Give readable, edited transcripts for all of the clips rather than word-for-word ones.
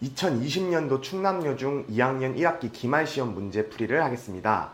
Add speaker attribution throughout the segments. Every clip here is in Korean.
Speaker 1: 2020년도 충남여중 2학년 1학기 기말시험 문제풀이를 하겠습니다.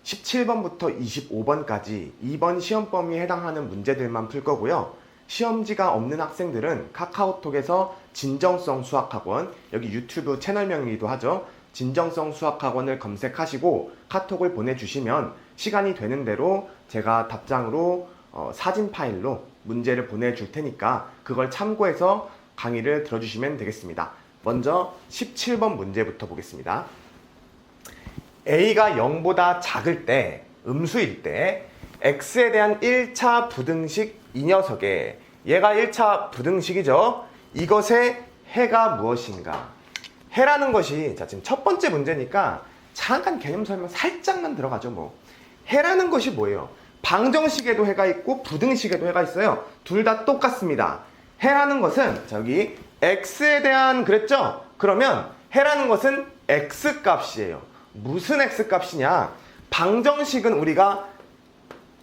Speaker 1: 17번부터 25번까지 이번 시험 범위에 해당하는 문제들만 풀 거고요. 시험지가 없는 학생들은 카카오톡에서 진정성 수학학원, 여기 유튜브 채널명이기도 하죠. 진정성 수학학원을 검색하시고 카톡을 보내주시면 시간이 되는 대로 제가 답장으로 사진 파일로 문제를 보내줄 테니까 그걸 참고해서 강의를 들어주시면 되겠습니다. 먼저 17번 문제부터 보겠습니다. A가 0보다 작을 때, 음수일 때 X에 대한 1차 부등식 이 녀석에, 얘가 1차 부등식이죠. 이것의 해가 무엇인가? 해라는 것이, 자, 지금 첫 번째 문제니까 잠깐 개념 설명 살짝만 들어가죠. 뭐 해라는 것이 뭐예요? 방정식에도 해가 있고 부등식에도 해가 있어요. 둘 다 똑같습니다. 해라는 것은 저기 x에 대한, 그랬죠? 그러면 해라는 것은 x 값이에요. 무슨 x 값이냐? 방정식은 우리가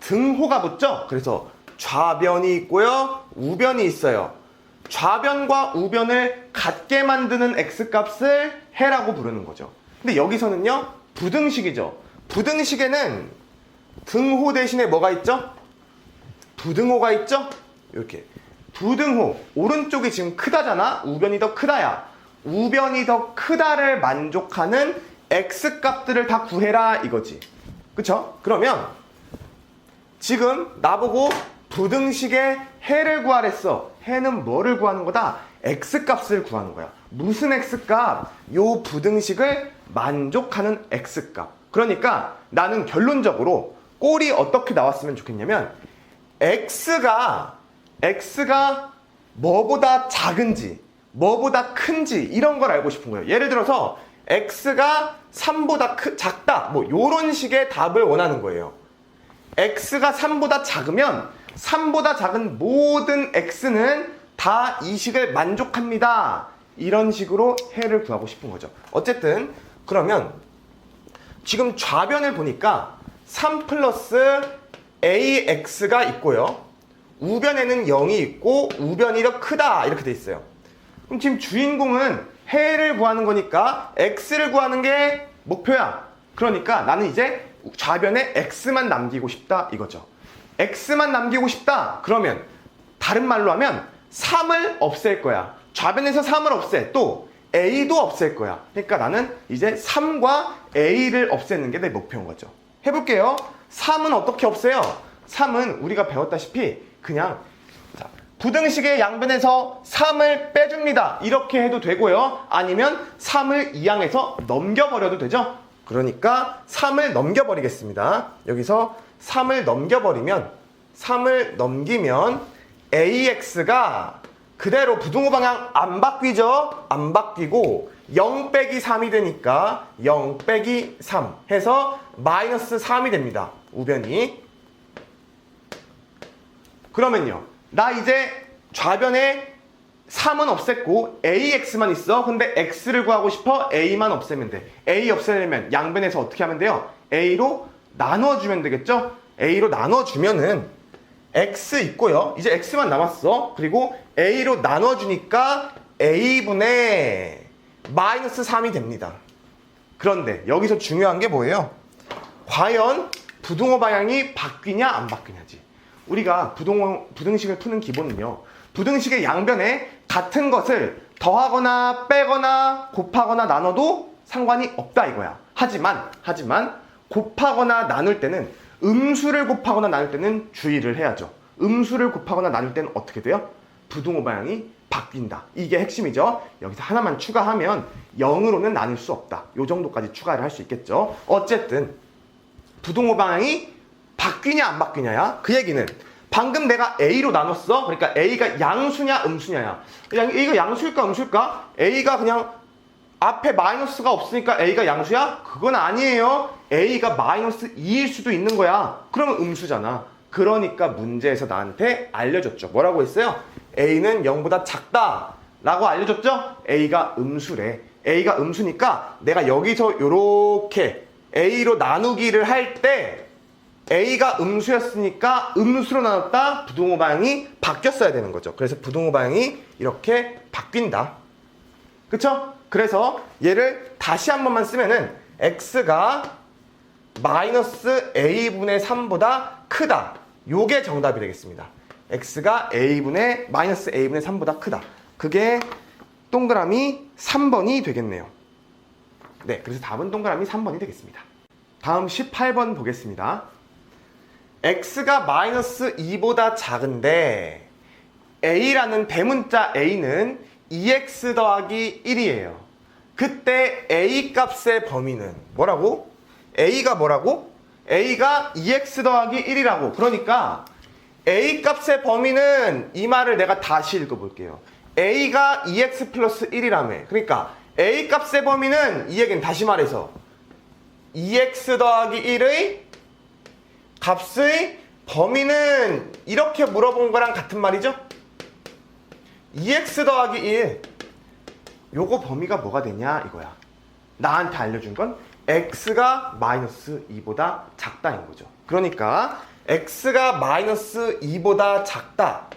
Speaker 1: 등호가 붙죠? 그래서 좌변이 있고요, 우변이 있어요. 좌변과 우변을 같게 만드는 x 값을 해라고 부르는 거죠. 근데 여기서는요, 부등식이죠. 부등식에는 등호 대신에 뭐가 있죠? 부등호가 있죠? 이렇게 부등호, 오른쪽이 지금 크다잖아. 우변이 더 크다야. 우변이 더 크다를 만족하는 x 값들을 다 구해라 이거지. 그쵸? 그러면 지금 나보고 부등식의 해를 구하랬어. 해는 뭐를 구하는 거다? x 값을 구하는 거야. 무슨 x 값? 요 부등식을 만족하는 x 값. 그러니까 나는 결론적으로 꼴이 어떻게 나왔으면 좋겠냐면 x가 뭐보다 작은지 뭐보다 큰지 이런 걸 알고 싶은 거예요. 예를 들어서 x가 3보다 작다, 뭐 요런 식의 답을 원하는 거예요. x가 3보다 작으면 3보다 작은 모든 x는 다 이 식을 만족합니다. 이런 식으로 해를 구하고 싶은 거죠. 어쨌든 그러면 지금 좌변을 보니까 3 플러스 ax가 있고요, 우변에는 0이 있고 우변이 더 크다 이렇게 돼 있어요. 그럼 지금 주인공은 해를 구하는 거니까 x를 구하는 게 목표야. 그러니까 나는 이제 좌변에 x만 남기고 싶다 이거죠. x만 남기고 싶다. 그러면 다른 말로 하면 3을 없앨 거야. 좌변에서 3을 없애. 또 a도 없앨 거야. 그러니까 나는 이제 3과 a를 없애는 게 내 목표인 거죠. 해볼게요. 3은 어떻게 없애요? 3은 우리가 배웠다시피 그냥 부등식의 양변에서 3을 빼줍니다. 이렇게 해도 되고요. 아니면 3을 이항해서 넘겨버려도 되죠. 그러니까 3을 넘겨버리겠습니다. 여기서 3을 넘기면 ax가 그대로 부등호 방향 안 바뀌죠? 안 바뀌고 0 빼기 3이 되니까 0 빼기 3 해서 마이너스 3이 됩니다. 우변이. 그러면요, 나 이제 좌변에 3은 없앴고 ax만 있어. 근데 x를 구하고 싶어. a만 없애면 돼. a 없애려면 양변에서 어떻게 하면 돼요? a로 나눠주면 되겠죠? a로 나눠주면은 x 있고요, 이제 x만 남았어. 그리고 a로 나눠주니까 a분의 마이너스 3이 됩니다. 그런데 여기서 중요한 게 뭐예요? 과연 부등호 방향이 바뀌냐 안 바뀌냐지. 우리가 부등식을 푸는 기본은요, 부등식의 양변에 같은 것을 더하거나 빼거나 곱하거나 나눠도 상관이 없다 이거야. 하지만 곱하거나 나눌 때는, 음수를 곱하거나 나눌 때는 주의를 해야죠. 음수를 곱하거나 나눌 때는 어떻게 돼요? 부등호 방향이 바뀐다. 이게 핵심이죠. 여기서 하나만 추가하면 0으로는 나눌 수 없다. 요 정도까지 추가를 할 수 있겠죠. 어쨌든 부등호 방향이 바뀌냐 안 바뀌냐야. 그 얘기는 방금 내가 a로 나눴어. 그러니까 a가 양수냐 음수냐야. a가 양수일까 음수일까? a가 그냥 앞에 마이너스가 없으니까 a가 양수야? 그건 아니에요. a가 마이너스 2일 수도 있는 거야. 그러면 음수잖아. 그러니까 문제에서 나한테 알려줬죠. 뭐라고 했어요? a는 0보다 작다 라고 알려줬죠? a가 음수래. a가 음수니까 내가 여기서 요렇게 a로 나누기를 할 때 a가 음수였으니까 음수로 나눴다. 부등호 방향이 바뀌었어야 되는 거죠. 그래서 부등호 방향이 이렇게 바뀐다. 그쵸? 그래서 얘를 다시 한 번만 쓰면은 x가 마이너스 a분의 3보다 크다. 요게 정답이 되겠습니다. x가 마이너스 a분의 3보다 크다. 그게 동그라미 3번이 되겠네요. 네, 그래서 답은 동그라미 3번이 되겠습니다. 다음 18번 보겠습니다. x가 마이너스 2보다 작은데 a라는 대문자 a는 2x 더하기 1이에요. 그때 a 값의 범위는 뭐라고? a가 뭐라고? a가 2x 더하기 1이라고. 그러니까 a 값의 범위는 이 말을 내가 다시 읽어볼게요. a가 2x 플러스 1이라며. 그러니까 a 값의 범위는 이 얘기는 다시 말해서 2x 더하기 1의 값의 범위는 이렇게 물어본 거랑 같은 말이죠? 2x 더하기 1 요거 범위가 뭐가 되냐 이거야. 나한테 알려준 건 x가 마이너스 2보다 작다인 거죠. 그러니까 x가 마이너스 2보다 작다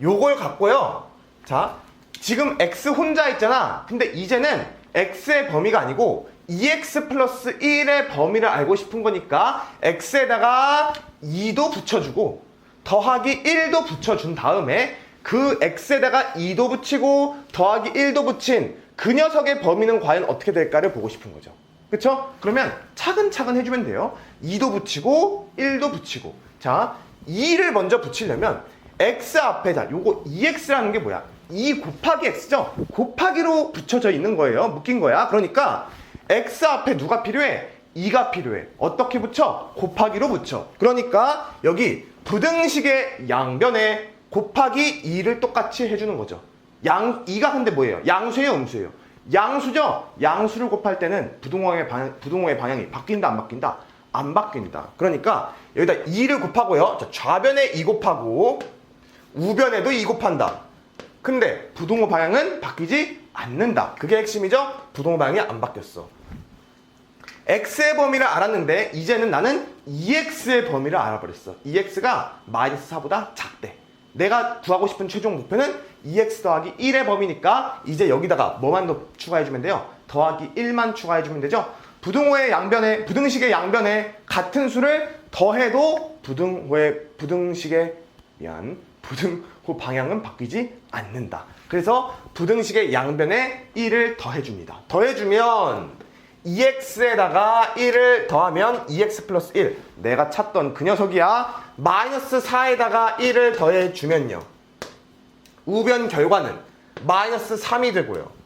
Speaker 1: 요걸 갖고요. 자, 지금 x 혼자 있잖아. 근데 이제는 x의 범위가 아니고 2x 플러스 1의 범위를 알고 싶은 거니까 x에다가 2도 붙여주고 더하기 1도 붙여준 다음에 그 x에다가 2도 붙이고 더하기 1도 붙인 그 녀석의 범위는 과연 어떻게 될까를 보고 싶은 거죠. 그쵸? 그러면 차근차근 해주면 돼요. 2도 붙이고 1도 붙이고. 자, 2를 먼저 붙이려면 x 앞에다 요거 2x라는 게 뭐야? 2 곱하기 x죠? 곱하기로 붙여져 있는 거예요. 묶인 거야. 그러니까 x 앞에 누가 필요해? 2가 필요해. 어떻게 붙여? 곱하기로 붙여. 그러니까 여기 부등식의 양변에 곱하기 2를 똑같이 해주는 거죠. 2가 근데 뭐예요? 양수예요, 음수예요? 양수죠? 양수를 곱할 때는 부등호의 방향이 바뀐다, 안 바뀐다? 안 바뀐다. 그러니까 여기다 2를 곱하고요. 자, 좌변에 2 곱하고 우변에도 2 곱한다. 근데 부등호 방향은 바뀌지 않는다. 그게 핵심이죠? 부등호 방향이 안 바뀌었어. x의 범위를 알았는데 이제는 나는 2x의 범위를 알아버렸어. 2x가 마이너스 4보다 작대. 내가 구하고 싶은 최종 목표는 2x 더하기 1의 범위니까 이제 여기다가 뭐만 더 추가해주면 돼요? 더하기 1만 추가해주면 되죠? 부등식의 양변에 같은 수를 더해도 부등호 방향은 바뀌지 않는다. 그래서 부등식의 양변에 1을 더해줍니다. 더해주면 2x에다가 1을 더하면 2x 플러스 1. 내가 찾던 그 녀석이야. 마이너스 4에다가 1을 더해주면요. 우변 결과는 마이너스 3이 되고요.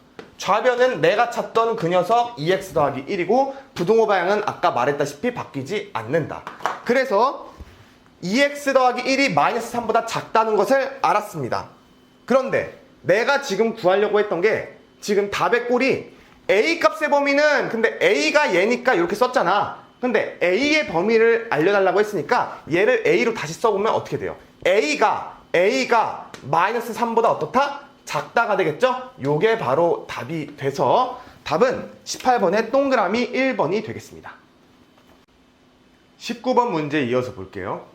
Speaker 1: 좌변은 내가 찾던 그 녀석 2x 더하기 1이고 부등호 방향은 아까 말했다시피 바뀌지 않는다. 그래서 2x 더하기 1이 마이너스 3보다 작다는 것을 알았습니다. 그런데 내가 지금 구하려고 했던 게 지금 답의 꼴이 a 값의 범위는 근데 a가 얘니까 이렇게 썼잖아. 근데 a의 범위를 알려달라고 했으니까 얘를 a로 다시 써보면 어떻게 돼요? a가 마이너스 3보다 어떻다? 작다가 되겠죠? 요게 바로 답이 돼서 답은 18번의 동그라미 1번이 되겠습니다. 19번 문제 이어서 볼게요.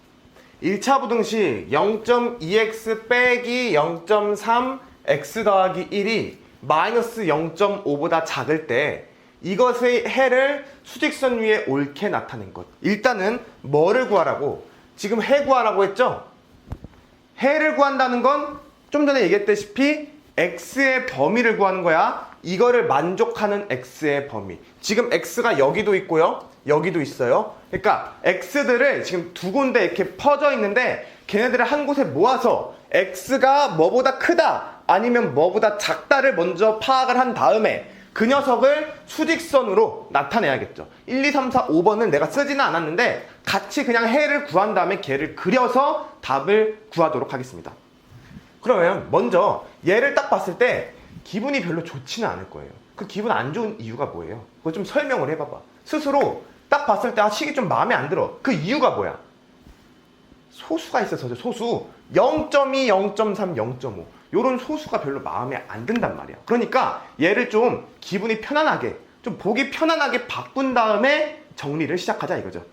Speaker 1: 1차 부등식 0.2x 빼기 0.3 x 더하기 1이 마이너스 0.5보다 작을 때 이것의 해를 수직선 위에 옳게 나타낸 것. 일단은 뭐를 구하라고? 지금 해 구하라고 했죠? 해를 구한다는 건 좀 전에 얘기했다시피 x의 범위를 구하는 거야. 이거를 만족하는 x의 범위. 지금 x가 여기도 있고요. 여기도 있어요. 그러니까 x들을 지금 두 군데 이렇게 퍼져 있는데 걔네들을 한 곳에 모아서 x가 뭐보다 크다 아니면 뭐보다 작다를 먼저 파악을 한 다음에 그 녀석을 수직선으로 나타내야겠죠. 1, 2, 3, 4, 5번은 내가 쓰지는 않았는데 같이 그냥 해를 구한 다음에 걔를 그려서 답을 구하도록 하겠습니다. 그러면 먼저 얘를 딱 봤을 때 기분이 별로 좋지는 않을 거예요. 그 기분 안 좋은 이유가 뭐예요? 그거 좀 설명을 해봐봐. 스스로 딱 봤을 때 식이 좀 마음에 안 들어. 그 이유가 뭐야? 소수가 있어서 소수 0.2, 0.3, 0.5 요런 소수가 별로 마음에 안 든단 말이야. 그러니까 얘를 좀 기분이 편안하게 좀 보기 편안하게 바꾼 다음에 정리를 시작하자 이거죠.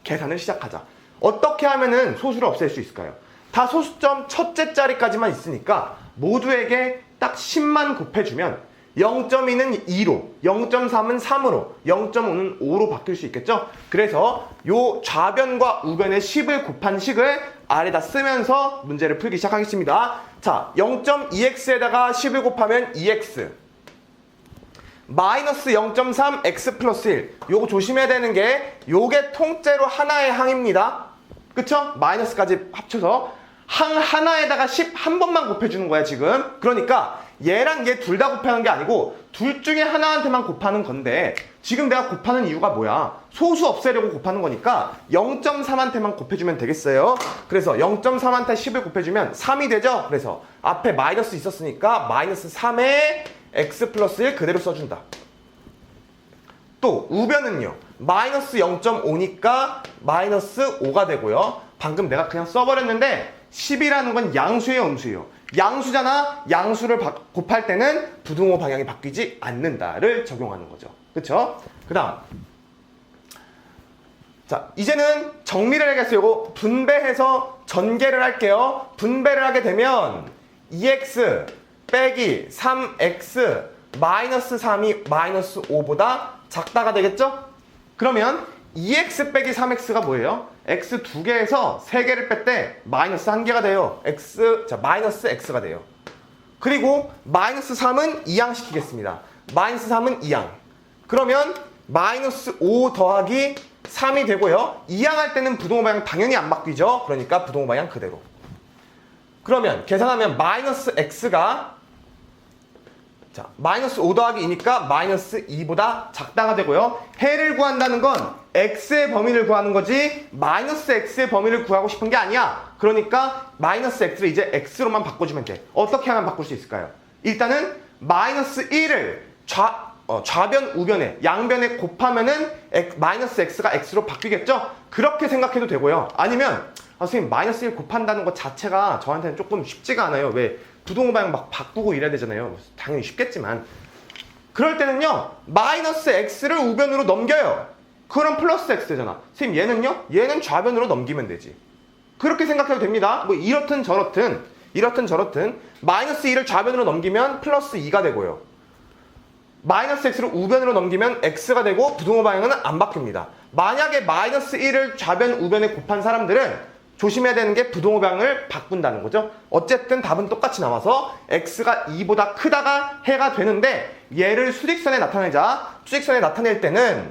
Speaker 1: 계산을 시작하자. 어떻게 하면은 소수를 없앨 수 있을까요? 다 소수점 첫째 자리까지만 있으니까 모두에게 딱 10만 곱해주면 0.2는 2로, 0.3은 3으로, 0.5는 5로 바뀔 수 있겠죠? 그래서 요 좌변과 우변의 10을 곱한 식을 아래다 쓰면서 문제를 풀기 시작하겠습니다. 자, 0.2x에다가 10을 곱하면 2x. 마이너스 0.3 x 플러스 1. 요거 조심해야 되는 게 요게 통째로 하나의 항입니다. 그쵸? 마이너스까지 합쳐서 항 하나에다가 10 한 번만 곱해주는 거야 지금. 그러니까 얘랑 얘 둘 다 곱하는 게 아니고 둘 중에 하나한테만 곱하는 건데 지금 내가 곱하는 이유가 뭐야? 소수 없애려고 곱하는 거니까 0.3한테만 곱해주면 되겠어요. 그래서 0.3한테 10을 곱해주면 3이 되죠? 그래서 앞에 마이너스 있었으니까 마이너스 3에 x 플러스 1 그대로 써준다. 또 우변은요. 마이너스 0.5니까 마이너스 5가 되고요. 방금 내가 그냥 써버렸는데 10이라는 건 양수예요, 음수예요? 양수잖아. 양수를 곱할 때는 부등호 방향이 바뀌지 않는다를 적용하는 거죠. 그쵸? 그 다음 자, 이제는 정리를 해야겠어요. 이거 분배해서 전개를 할게요. 분배를 하게 되면 2x 빼기 3x 마이너스 3이 마이너스 5보다 작다가 되겠죠? 그러면 2x 빼기 3x가 뭐예요? x 2개에서 3개를 뺐대 마이너스 1개가 돼요. 마이너스 x가 돼요. 그리고 마이너스 3은 2양 시키겠습니다. 마이너스 3은 2양. 그러면 마이너스 5 더하기 3이 되고요. 2양 할 때는 부등호 방향 당연히 안 바뀌죠. 그러니까 부등호 방향 그대로. 그러면 계산하면 마이너스 x가 자, 마이너스 5 더하기 2니까 마이너스 2보다 작다가 되고요. 해를 구한다는 건 x의 범위를 구하는 거지 마이너스 x의 범위를 구하고 싶은 게 아니야. 그러니까 마이너스 x를 이제 x로만 바꿔주면 돼. 어떻게 하면 바꿀 수 있을까요? 일단은 마이너스 1을 좌변, 우변에, 양변에 곱하면은 마이너스 x가 x로 바뀌겠죠? 그렇게 생각해도 되고요. 아니면 선생님 마이너스 1 곱한다는 것 자체가 저한테는 조금 쉽지가 않아요. 왜? 부등호 방향 막 바꾸고 이래야 되잖아요. 당연히 쉽겠지만 그럴 때는요 마이너스 x를 우변으로 넘겨요. 그럼 플러스 x 되잖아. 선생님 얘는요? 얘는 좌변으로 넘기면 되지. 그렇게 생각해도 됩니다. 뭐 이렇든 저렇든 마이너스 2를 좌변으로 넘기면 플러스 2가 되고요. 마이너스 x를 우변으로 넘기면 x가 되고 부등호 방향은 안 바뀝니다. 만약에 마이너스 1을 좌변, 우변에 곱한 사람들은 조심해야 되는 게 부등호 방향을 바꾼다는 거죠. 어쨌든 답은 똑같이 나와서 x가 2보다 크다가 해가 되는데 얘를 수직선에 나타내자. 수직선에 나타낼 때는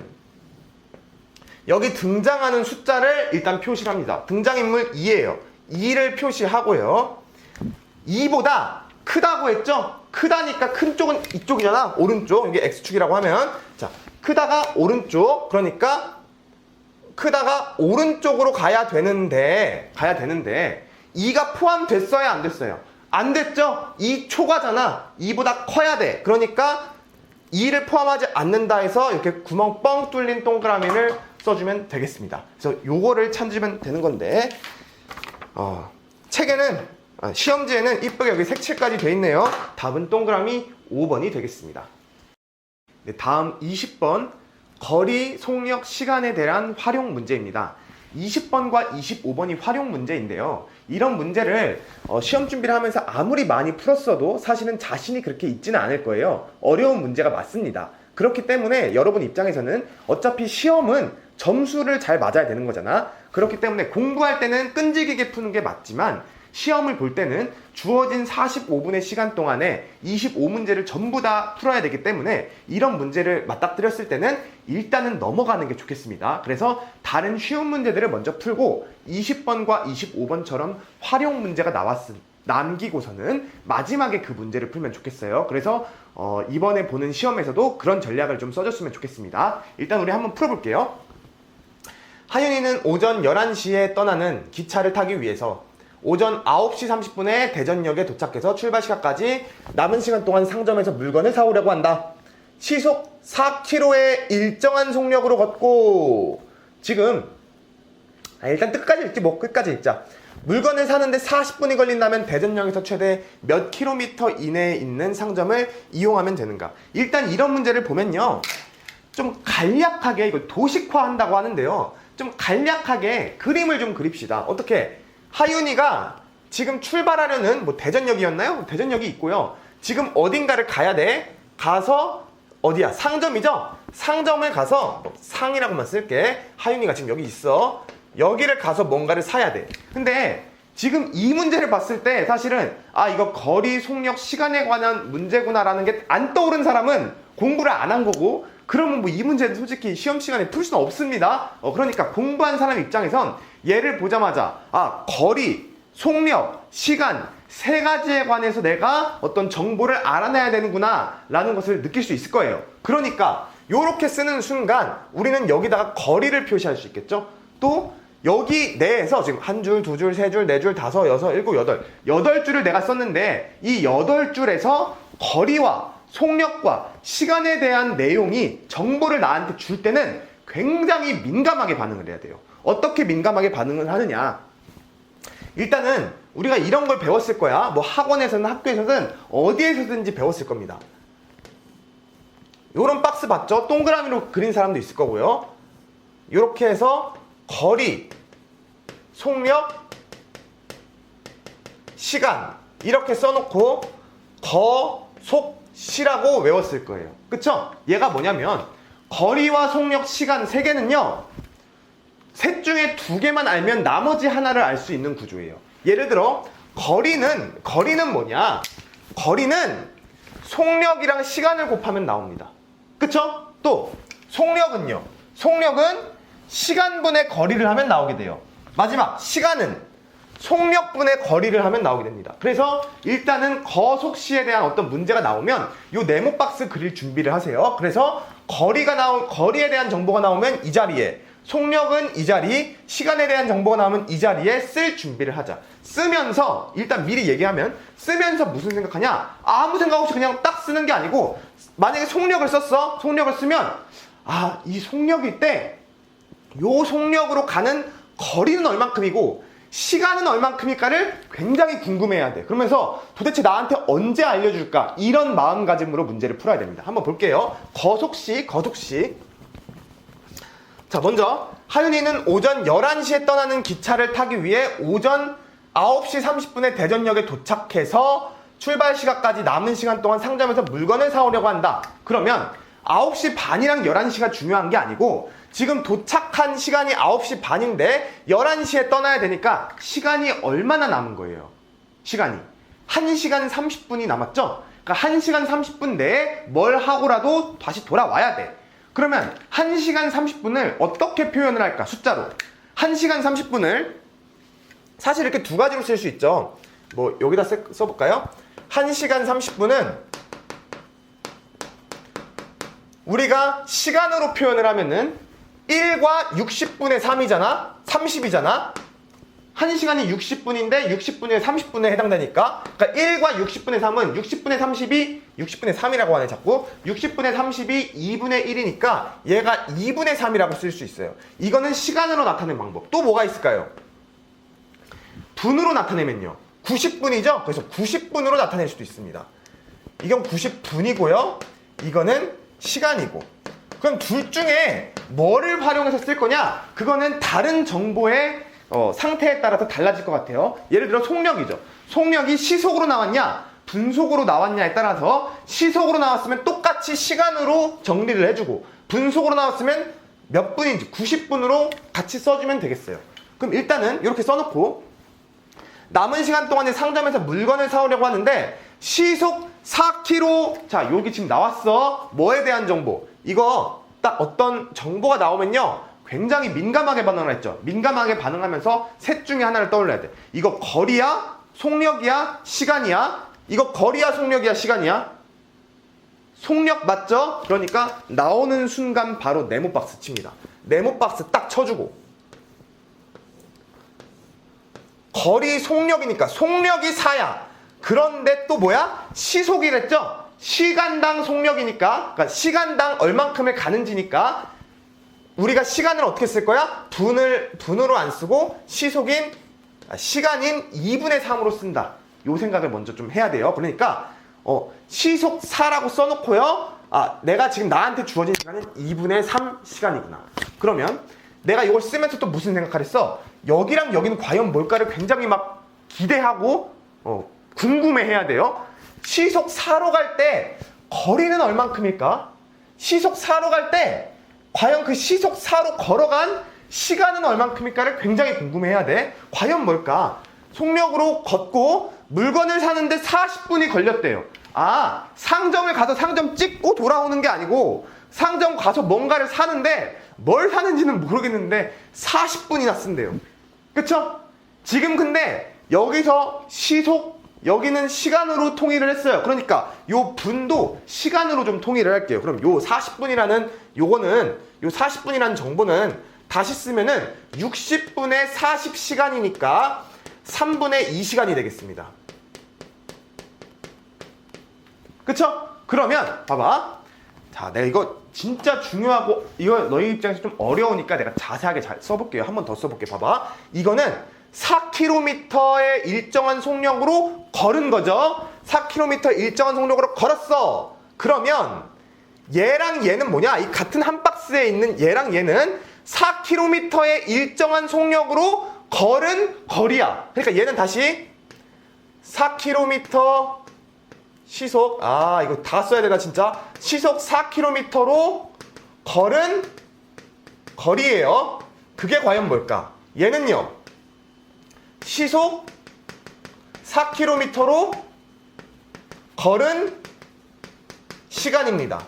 Speaker 1: 여기 등장하는 숫자를 일단 표시를 합니다. 등장인물 2예요. 2를 표시하고요. 2보다 크다고 했죠? 크다니까 큰 쪽은 이쪽이잖아. 오른쪽. 이게 x축이라고 하면 자, 크다가 오른쪽. 그러니까 크다가 오른쪽으로 가야 되는데 2가 포함됐어야 안 됐어요? 안 됐죠? 2 초과잖아. 2보다 커야 돼. 그러니까 2를 포함하지 않는다 해서 이렇게 구멍 뻥 뚫린 동그라미를 써주면 되겠습니다. 그래서 요거를 찾으면 되는 건데 책에는 시험지에는 이쁘게 여기 색칠까지 돼 있네요. 답은 동그라미 5번이 되겠습니다. 네, 다음 20번 거리, 속력, 시간에 대한 활용 문제입니다. 20번과 25번이 활용 문제인데요. 이런 문제를 시험 준비를 하면서 아무리 많이 풀었어도 사실은 자신이 그렇게 있지는 않을 거예요. 어려운 문제가 맞습니다. 그렇기 때문에 여러분 입장에서는 어차피 시험은 점수를 잘 맞아야 되는 거잖아. 그렇기 때문에 공부할 때는 끈질기게 푸는 게 맞지만 시험을 볼 때는 주어진 45분의 시간 동안에 25문제를 전부 다 풀어야 되기 때문에 이런 문제를 맞닥뜨렸을 때는 일단은 넘어가는 게 좋겠습니다. 그래서 다른 쉬운 문제들을 먼저 풀고 20번과 25번처럼 활용 문제가 남기고서는 마지막에 그 문제를 풀면 좋겠어요. 그래서 이번에 보는 시험에서도 그런 전략을 좀 써줬으면 좋겠습니다. 일단 우리 한번 풀어볼게요. 하윤이는 오전 11시에 떠나는 기차를 타기 위해서 오전 9시 30분에 대전역에 도착해서 출발 시간까지 남은 시간 동안 상점에서 물건을 사오려고 한다. 시속 4km의 일정한 속력으로 걷고 지금 일단 끝까지 읽지 끝까지 읽자. 물건을 사는데 40분이 걸린다면 대전역에서 최대 몇 킬로미터 이내에 있는 상점을 이용하면 되는가. 일단 이런 문제를 보면요 좀 간략하게 이걸 도식화한다고 하는데요. 좀 간략하게 그림을 좀 그립시다. 어떻게? 하윤이가 지금 출발하려는 대전역이었나요? 대전역이 있고요. 지금 어딘가를 가야 돼. 가서 어디야? 상점이죠? 상점에 가서 상이라고만 쓸게. 하윤이가 지금 여기 있어. 여기를 가서 뭔가를 사야 돼. 근데 지금 이 문제를 봤을 때 사실은 이거 거리, 속력, 시간에 관한 문제구나라는 게 안 떠오른 사람은 공부를 안 한 거고, 그러면 뭐 이 문제는 솔직히 시험 시간에 풀 수는 없습니다. 그러니까 공부한 사람 입장에선 얘를 보자마자 거리, 속력, 시간 세 가지에 관해서 내가 어떤 정보를 알아내야 되는구나 라는 것을 느낄 수 있을 거예요. 그러니까 이렇게 쓰는 순간 우리는 여기다가 거리를 표시할 수 있겠죠. 또 여기 내에서 지금 한 줄, 두 줄, 세 줄, 네 줄, 다섯, 여섯, 일곱, 여덟 줄을 내가 썼는데 이 8줄에서 거리와 속력과 시간에 대한 내용이 정보를 나한테 줄 때는 굉장히 민감하게 반응을 해야 돼요. 어떻게 민감하게 반응을 하느냐? 일단은 우리가 이런 걸 배웠을 거야. 뭐 학원에서든 학교에서든 어디에서든지 배웠을 겁니다. 요런 박스 봤죠? 동그라미로 그린 사람도 있을 거고요. 이렇게 해서 거리, 속력, 시간 이렇게 써놓고 거, 속, 시라고 외웠을 거예요. 그쵸? 얘가 뭐냐면 거리와 속력, 시간 세 개는요, 셋 중에 두 개만 알면 나머지 하나를 알 수 있는 구조예요. 예를 들어 거리는 뭐냐? 거리는 속력이랑 시간을 곱하면 나옵니다. 그쵸? 또 속력은요, 속력은 시간분의 거리를 하면 나오게 돼요. 마지막 시간은 속력분의 거리를 하면 나오게 됩니다. 그래서 일단은 거속시에 대한 어떤 문제가 나오면 요 네모 박스 그릴 준비를 하세요. 그래서 거리에 대한 정보가 나오면 이 자리에, 속력은 이 자리, 시간에 대한 정보가 나오면 이 자리에 쓸 준비를 하자. 쓰면서 일단 미리 얘기하면, 쓰면서 무슨 생각하냐? 아무 생각 없이 그냥 딱 쓰는 게 아니고, 만약에 속력을 썼어? 속력을 쓰면 이 속력일 때 요 속력으로 가는 거리는 얼만큼이고 시간은 얼만큼일까를 굉장히 궁금해야 돼. 그러면서 도대체 나한테 언제 알려줄까? 이런 마음가짐으로 문제를 풀어야 됩니다. 한번 볼게요. 거속시. 자, 먼저 하윤이는 오전 11시에 떠나는 기차를 타기 위해 오전 9시 30분에 대전역에 도착해서 출발 시간까지 남은 시간 동안 상점에서 물건을 사오려고 한다. 그러면 9시 반이랑 11시가 중요한 게 아니고 지금 도착한 시간이 9시 반인데 11시에 떠나야 되니까 시간이 얼마나 남은 거예요? 시간이 1시간 30분이 남았죠? 그러니까 1시간 30분 내에 뭘 하고라도 다시 돌아와야 돼. 그러면 1시간 30분을 어떻게 표현을 할까? 숫자로 1시간 30분을 사실 이렇게 두 가지로 쓸 수 있죠. 뭐 여기다 써볼까요? 1시간 30분은 우리가 시간으로 표현을 하면은 1과 60분의 3이잖아? 30이잖아? 1시간이 60분인데 60분의 30분에 해당되니까, 그러니까 1과 60분의 3은 60분의 30이 60분의 3이라고 하네 자꾸. 60분의 30이 2분의 1이니까 얘가 2분의 3이라고 쓸 수 있어요. 이거는 시간으로 나타내는 방법. 또 뭐가 있을까요? 분으로 나타내면요, 90분이죠? 그래서 90분으로 나타낼 수도 있습니다. 이건 90분이고요 이거는 시간이고. 그럼 둘 중에 뭐를 활용해서 쓸 거냐? 그거는 다른 정보의 상태에 따라서 달라질 것 같아요. 예를 들어 속력이죠. 속력이 시속으로 나왔냐 분속으로 나왔냐에 따라서, 시속으로 나왔으면 똑같이 시간으로 정리를 해주고, 분속으로 나왔으면 몇 분인지 90분으로 같이 써주면 되겠어요. 그럼 일단은 이렇게 써놓고, 남은 시간 동안에 상점에서 물건을 사오려고 하는데 시속 4km. 자, 여기 지금 나왔어. 뭐에 대한 정보? 이거 딱 어떤 정보가 나오면요 굉장히 민감하게 반응을 했죠. 민감하게 반응하면서 셋 중에 하나를 떠올려야 돼. 이거 거리야? 속력이야? 시간이야? 이거 거리야? 속력이야? 시간이야? 속력 맞죠? 그러니까 나오는 순간 바로 네모 박스 칩니다. 네모 박스 딱 쳐주고, 거리 속력이니까 속력이 4야. 그런데 또 뭐야? 시속이랬죠? 시간당 속력이니까, 그러니까 시간당 얼만큼을 가는지니까 우리가 시간을 어떻게 쓸 거야? 분으로 안 쓰고 시간인 2분의 3으로 쓴다. 요 생각을 먼저 좀 해야 돼요. 그러니까 시속 4라고 써놓고요, 내가 지금 나한테 주어진 시간은 2분의 3 시간이구나. 그러면 내가 이걸 쓰면서 또 무슨 생각을 했어? 여기랑 여기는 과연 뭘까를 굉장히 막 기대하고 궁금해 해야 돼요. 시속 4로 갈 때 거리는 얼만큼일까? 시속 4로 갈 때 과연 그 시속 4로 걸어간 시간은 얼만큼일까를 굉장히 궁금해해야 돼. 과연 뭘까? 속력으로 걷고 물건을 사는데 40분이 걸렸대요. 아, 상점을 가서 상점 찍고 돌아오는 게 아니고 상점 가서 뭔가를 사는데 뭘 사는지는 모르겠는데 40분이나 쓴대요. 그쵸? 지금 근데 여기서 시속, 여기는 시간으로 통일을 했어요. 그러니까 요 분도 시간으로 좀 통일을 할게요. 그럼 요 40분이라는 요거는, 요 40분이라는 정보는 다시 쓰면은 60분의 40시간이니까 3분의 2시간이 되겠습니다. 그쵸? 그러면 봐봐. 자, 내가 이거 진짜 중요하고 이거 너희 입장에서 좀 어려우니까 내가 자세하게 잘 써볼게요. 한 번 더 써볼게. 봐봐. 이거는 4km의 일정한 속력으로 걸은 거죠. 4km 일정한 속력으로 걸었어. 그러면 얘랑 얘는 뭐냐? 이 같은 한 박스에 있는 얘랑 얘는 4km의 일정한 속력으로 걸은 거리야. 그러니까 얘는 다시 4km 시속, 아 이거 다 써야 되나 진짜? 시속 4km로 걸은 거리예요. 그게 과연 뭘까? 얘는요, 시속 4km로 걸은 시간입니다.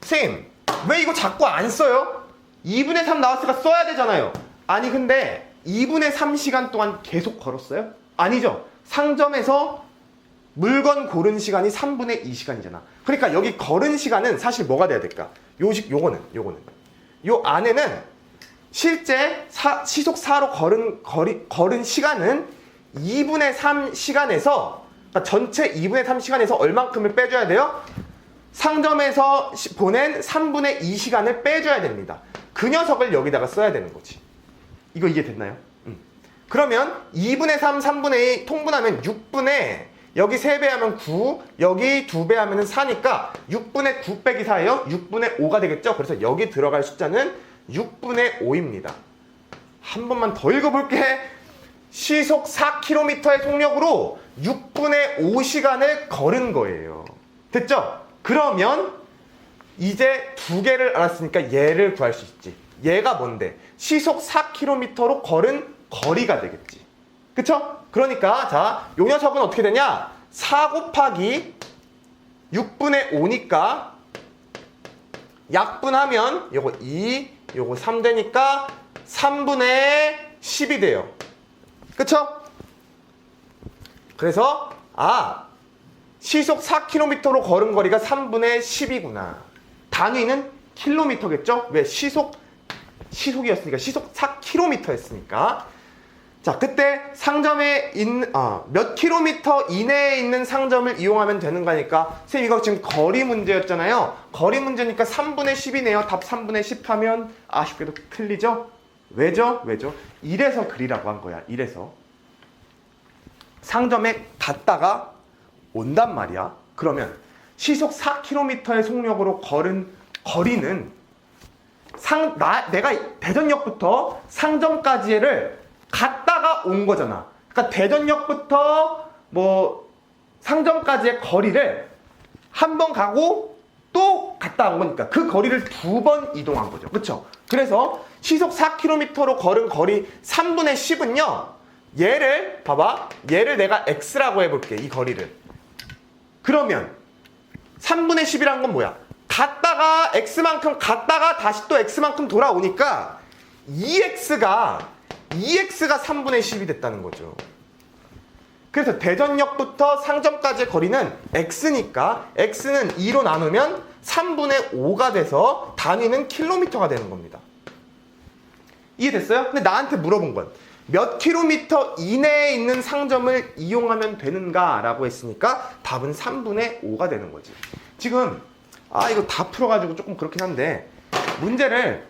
Speaker 1: 선생님, 왜 이거 자꾸 안 써요? 2분의 3 나왔으니까 써야 되잖아요. 아니 근데 2분의 3시간 동안 계속 걸었어요? 아니죠. 상점에서 물건 고른 시간이 3분의 2시간이잖아. 그러니까 여기 걸은 시간은 사실 뭐가 돼야 될까? 요거는. 요 안에는 실제 시속 4로 걸은 시간은 2분의 3시간에서, 그러니까 전체 2분의 3시간에서 얼만큼을 빼줘야 돼요? 상점에서 보낸 3분의 2시간을 빼줘야 됩니다. 그 녀석을 여기다가 써야 되는 거지. 이거 이해됐나요? 그러면 2분의 3, 3분의 2 통분하면 6분의, 여기 3배 하면 9, 여기 2배 하면 4니까 6분의 9 빼기 4예요. 6분의 5가 되겠죠? 그래서 여기 들어갈 숫자는 6분의 5입니다. 한 번만 더 읽어볼게. 시속 4km의 속력으로 6분의 5시간을 걸은 거예요. 됐죠? 그러면 이제 두 개를 알았으니까 얘를 구할 수 있지. 얘가 뭔데? 시속 4km로 걸은 거리가 되겠지. 그쵸? 그러니까 자, 요 녀석은 어떻게 되냐? 4 곱하기 6분의 5니까 약분하면 요거 2, 요거 3 되니까 3분의 10이 돼요. 그쵸? 그래서 시속 4km로 걸은 거리가 3분의 10이구나. 단위는 킬로미터겠죠? 왜? 시속이었으니까, 시속 4km였으니까. 자, 그때 상점에 있는, 몇 킬로미터 이내에 있는 상점을 이용하면 되는 거니까, 선생님 이거 지금 거리 문제였잖아요. 거리 문제니까 3분의 10이네요. 답 3분의 10 하면 아쉽게도 틀리죠? 왜죠? 이래서 그리라고 한 거야. 이래서. 상점에 갔다가 온단 말이야. 그러면 시속 4km의 속력으로 걸은 거리는 내가 대전역부터 상점까지를 갔다가 온 거잖아. 그러니까 대전역부터 상점까지의 거리를 한 번 가고 또 갔다 온 거니까 그 거리를 2번 이동한 거죠. 그쵸? 그래서 시속 4km로 걸은 거리 3분의 10은요, 얘를 봐봐. 얘를 내가 x라고 해볼게. 이 거리를. 그러면 3분의 10이란 건 뭐야? 갔다가 x만큼 갔다가 다시 또 x만큼 돌아오니까 2x가 3분의 10이 됐다는 거죠. 그래서 대전역부터 상점까지의 거리는 x니까 x는 2로 나누면 3분의 5가 돼서 단위는 킬로미터가 되는 겁니다. 이해됐어요? 근데 나한테 물어본 건 몇 킬로미터 이내에 있는 상점을 이용하면 되는가 라고 했으니까 답은 3분의 5가 되는 거지. 지금 이거 다 풀어가지고 조금 그렇긴 한데 문제를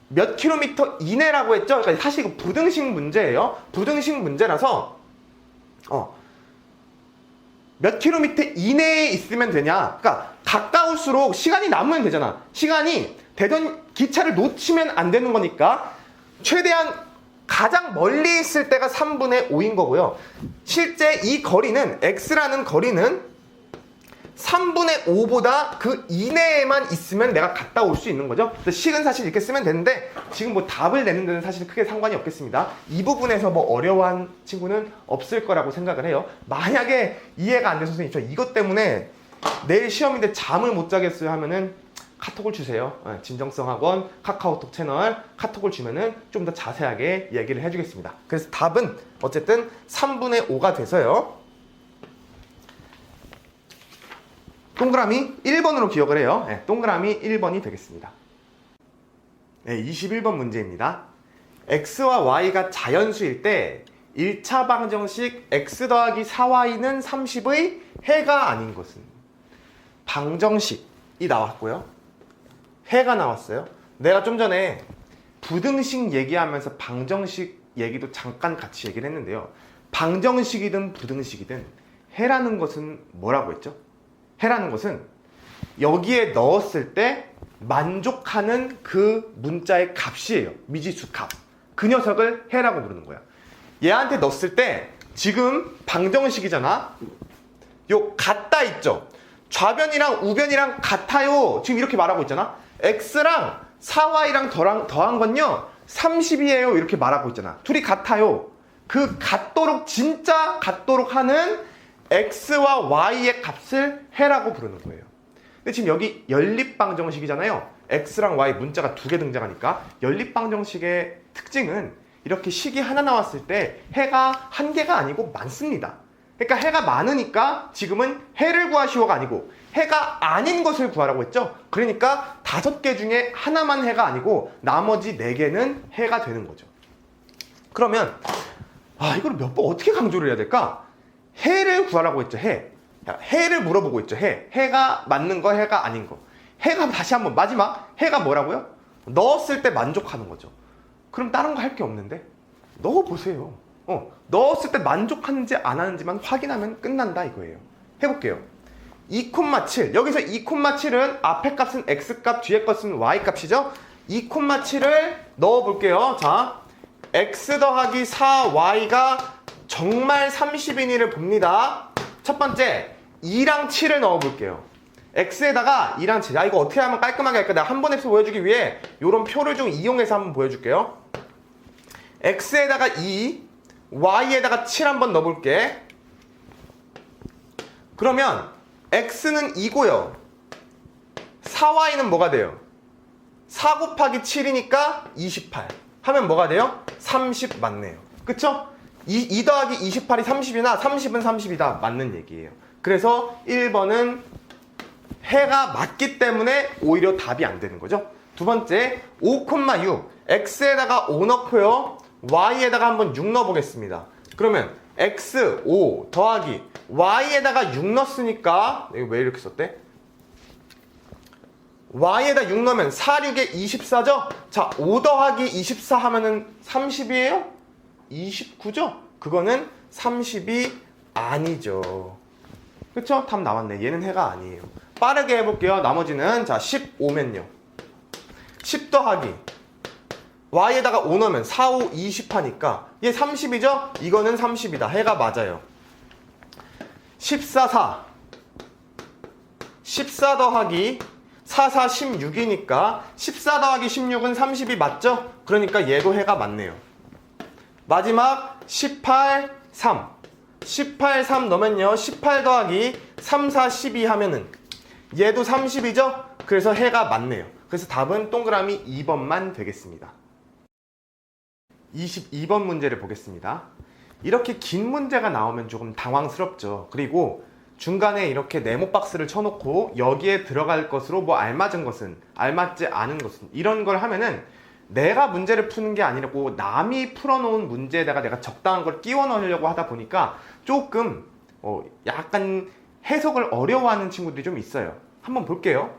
Speaker 1: 몇 킬로미터 이내라고 했죠? 그러니까 사실 이거 부등식 문제예요. 부등식 문제라서 몇 킬로미터 이내에 있으면 되냐? 그러니까 가까울수록 시간이 남으면 되잖아. 시간이 기차를 놓치면 안 되는 거니까 최대한 가장 멀리 있을 때가 3분의 5인 거고요. 실제 이 거리는 x라는 거리는 3분의 5보다 그 이내에만 있으면 내가 갔다 올 수 있는 거죠. 그래서 식은 사실 이렇게 쓰면 되는데 지금 뭐 답을 내는 데는 사실 크게 상관이 없겠습니다. 이 부분에서 뭐 어려워한 친구는 없을 거라고 생각을 해요. 만약에 이해가 안 돼서 선생님 저 이것 때문에 내일 시험인데 잠을 못 자겠어요 하면은 카톡을 주세요. 진정성학원 카카오톡 채널 카톡을 주면은 좀 더 자세하게 얘기를 해주겠습니다. 그래서 답은 어쨌든 3분의 5가 돼서요. 동그라미 1번으로 기억을 해요. 동그라미 1번이 되겠습니다. 21번 문제입니다. x와 y가 자연수일 때 1차 방정식 x 더하기 4y는 30의 해가 아닌 것은? 방정식이 나왔고요. 해가 나왔어요. 내가 좀 전에 부등식 얘기하면서 방정식 얘기도 잠깐 같이 얘기를 했는데요. 방정식이든 부등식이든 해라는 것은 뭐라고 했죠? 해라는 것은 여기에 넣었을 때 만족하는 그 문자의 값이에요. 미지수 값. 그 녀석을 해라고 부르는 거야. 얘한테 넣었을 때 지금 방정식이잖아. 요 같다 있죠? 좌변이랑 우변이랑 같아요. 지금 이렇게 말하고 있잖아. x랑 4y랑 더한 건요 30이에요. 이렇게 말하고 있잖아. 둘이 같아요. 그 같도록 진짜 같도록 하는 x와 y의 값을 해라고 부르는 거예요. 근데 지금 여기 연립방정식이잖아요. x랑 y 문자가 두 개 등장하니까 연립방정식의 특징은 이렇게 식이 하나 나왔을 때 해가 한 개가 아니고 많습니다. 그러니까 해가 많으니까 지금은 해를 구하시오가 아니고 해가 아닌 것을 구하라고 했죠. 그러니까 5개 중에 하나만 해가 아니고 나머지 4개는 해가 되는 거죠. 그러면 이걸 몇 번 어떻게 강조를 해야 될까? 해를 구하라고 했죠. 해를 물어보고 있죠. 해가 맞는 거, 해가 아닌 거. 해가 다시 한번 마지막 해가 뭐라고요? 넣었을 때 만족하는 거죠. 그럼 다른 거 할 게 없는데 넣어보세요. 넣었을 때 만족하는지 안 하는지만 확인하면 끝난다 이거예요. 해볼게요. 2,7 여기서 2,7은 앞에 값은 x값 뒤에 값은 y값이죠. 2,7을 넣어볼게요. 자, x 더하기 4y가 정말 30이니를 봅니다. 첫 번째 2랑 7을 넣어볼게요. x에다가 2랑 7. 이거 어떻게 하면 깔끔하게 할까? 내가 한 번에 보여주기 위해 이런 표를 좀 이용해서 한번 보여줄게요. x에다가 2, y에다가 7 한번 넣어볼게. 그러면 x는 2고요 4y는 뭐가 돼요? 4 곱하기 7이니까 28 하면 뭐가 돼요? 30 맞네요. 그쵸? 2 더하기 28이 30이나 30은 30이다 맞는 얘기예요. 그래서 1번은 해가 맞기 때문에 오히려 답이 안 되는 거죠. 두 번째 5,6 x에다가 5 넣고요 y에다가 한번 6 넣어보겠습니다. 그러면 x 5 더하기 y에다가 6 넣었으니까 이거 왜 이렇게 썼대? y에다 6 넣으면 4, 6에 24죠? 자, 5 더하기 24 하면은 30이에요? 29죠? 그거는 30이 아니죠. 그쵸? 답 나왔네. 얘는 해가 아니에요. 빠르게 해볼게요. 나머지는 자 15면요 10 더하기 y에다가 5 넣으면 4, 5, 20 하니까 얘 30이죠? 이거는 30이다. 해가 맞아요. 14, 4 14 더하기 4, 4, 16이니까 14 더하기 16은 30이 맞죠? 그러니까 얘도 해가 맞네요. 마지막 18, 3 18, 3 넣으면요 18 더하기 3, 4, 12 하면은 얘도 30이죠? 그래서 해가 맞네요. 그래서 답은 동그라미 2번만 되겠습니다. 22번 문제를 보겠습니다. 이렇게 긴 문제가 나오면 조금 당황스럽죠. 그리고 중간에 이렇게 네모 박스를 쳐놓고 여기에 들어갈 것으로 뭐 알맞은 것은 알맞지 않은 것은 이런 걸 하면은 내가 문제를 푸는 게 아니고 남이 풀어놓은 문제에다가 내가 적당한 걸 끼워 넣으려고 하다 보니까 조금 약간 해석을 어려워하는 친구들이 좀 있어요. 한번 볼게요.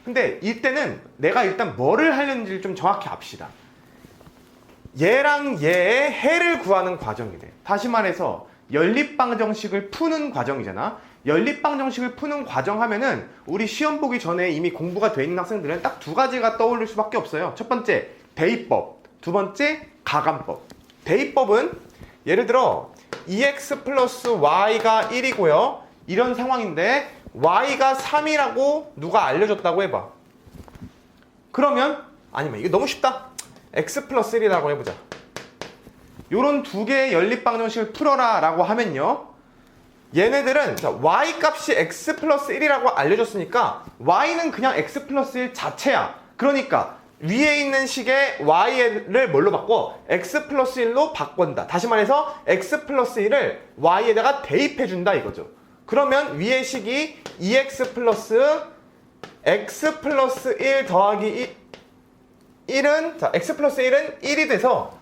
Speaker 1: 근데 이때는 내가 일단 뭐를 하려는지를 좀 정확히 압시다. 얘랑 얘의 해를 구하는 과정이래. 다시 말해서 연립방정식을 푸는 과정이잖아. 연립방정식을 푸는 과정 하면은 우리 시험 보기 전에 이미 공부가 돼 있는 학생들은 딱 두 가지가 떠올릴 수밖에 없어요. 첫 번째 대입법, 두 번째 가감법. 대입법은 예를 들어 2x 플러스 y가 1이고요 이런 상황인데 y가 3이라고 누가 알려줬다고 해봐. 그러면 아니면 이거 너무 쉽다. x 플러스 1이라고 해보자. 요런 두 개의 연립방정식을 풀어라 라고 하면요, 얘네들은 자, y 값이 x 플러스 1이라고 알려줬으니까 y는 그냥 x 플러스 1 자체야. 그러니까 위에 있는 식의 y를 뭘로 바꿔? x 플러스 1로 바꾼다. 다시 말해서 x 플러스 1을 y에다가 대입해준다 이거죠. 그러면 위의 식이 2x 플러스 x 플러스 1 더하기 1은 자, x 플러스 1은 1이 돼서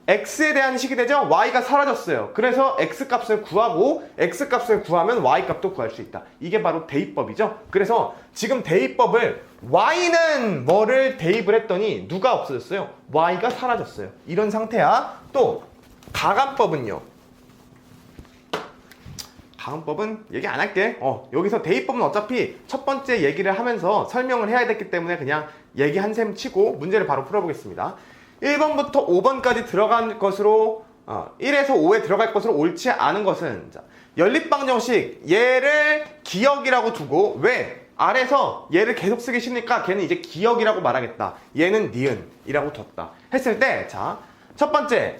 Speaker 1: x에 대한 식이 되죠? y가 사라졌어요. 그래서 x값을 구하고 x값을 구하면 y값도 구할 수 있다. 이게 바로 대입법이죠. 그래서 지금 대입법을 y는 뭐를 대입을 했더니 누가 없어졌어요? y가 사라졌어요. 이런 상태야. 또 가간법은요. 가간법은 얘기 안 할게. 여기서 대입법은 어차피 첫 번째 얘기를 하면서 설명을 해야 됐기 때문에 그냥 얘기 한 셈 치고 문제를 바로 풀어보겠습니다. 1번부터 5번까지 들어간 것으로 1에서 5에 들어갈 것으로 옳지 않은 것은 자, 연립방정식 얘를 기억이라고 두고 왜? 아래서 얘를 계속 쓰기 싫으니까 걔는 이제 기억이라고 말하겠다. 얘는 니은이라고 뒀다. 했을 때 자, 첫 번째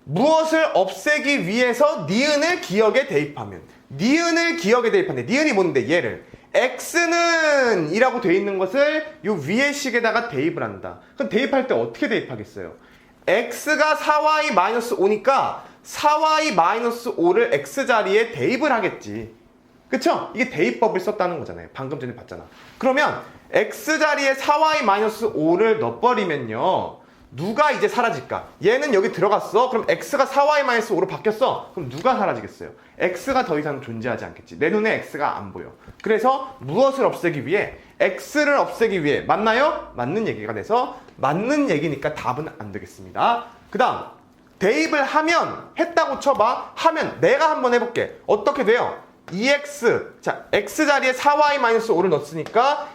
Speaker 1: 무엇을 없애기 위해서 니은을 기억에 대입하면 니은을 기억에 대입하는데 니은이 뭔데? 얘를 x는 이라고 되어 있는 것을 요 위의 식에다가 대입을 한다. 그럼 대입할 때 어떻게 대입하겠어요? x가 4y-5니까 4y-5를 x자리에 대입을 하겠지. 그쵸? 이게 대입법을 썼다는 거잖아요. 방금 전에 봤잖아. 그러면 x자리에 4y-5를 넣어버리면요, 누가 이제 사라질까? 얘는 여기 들어갔어. 그럼 x가 4y-5로 바뀌었어. 그럼 누가 사라지겠어요? x가 더 이상 존재하지 않겠지. 내 눈에 x가 안 보여. 그래서 무엇을 없애기 위해? x를 없애기 위해. 맞나요? 맞는 얘기가 돼서 맞는 얘기니까 답은 안 되겠습니다. 그 다음 대입을 하면, 했다고 쳐봐. 하면 내가 한번 해볼게. 어떻게 돼요? 2x 자, x자리에 4y-5를 넣었으니까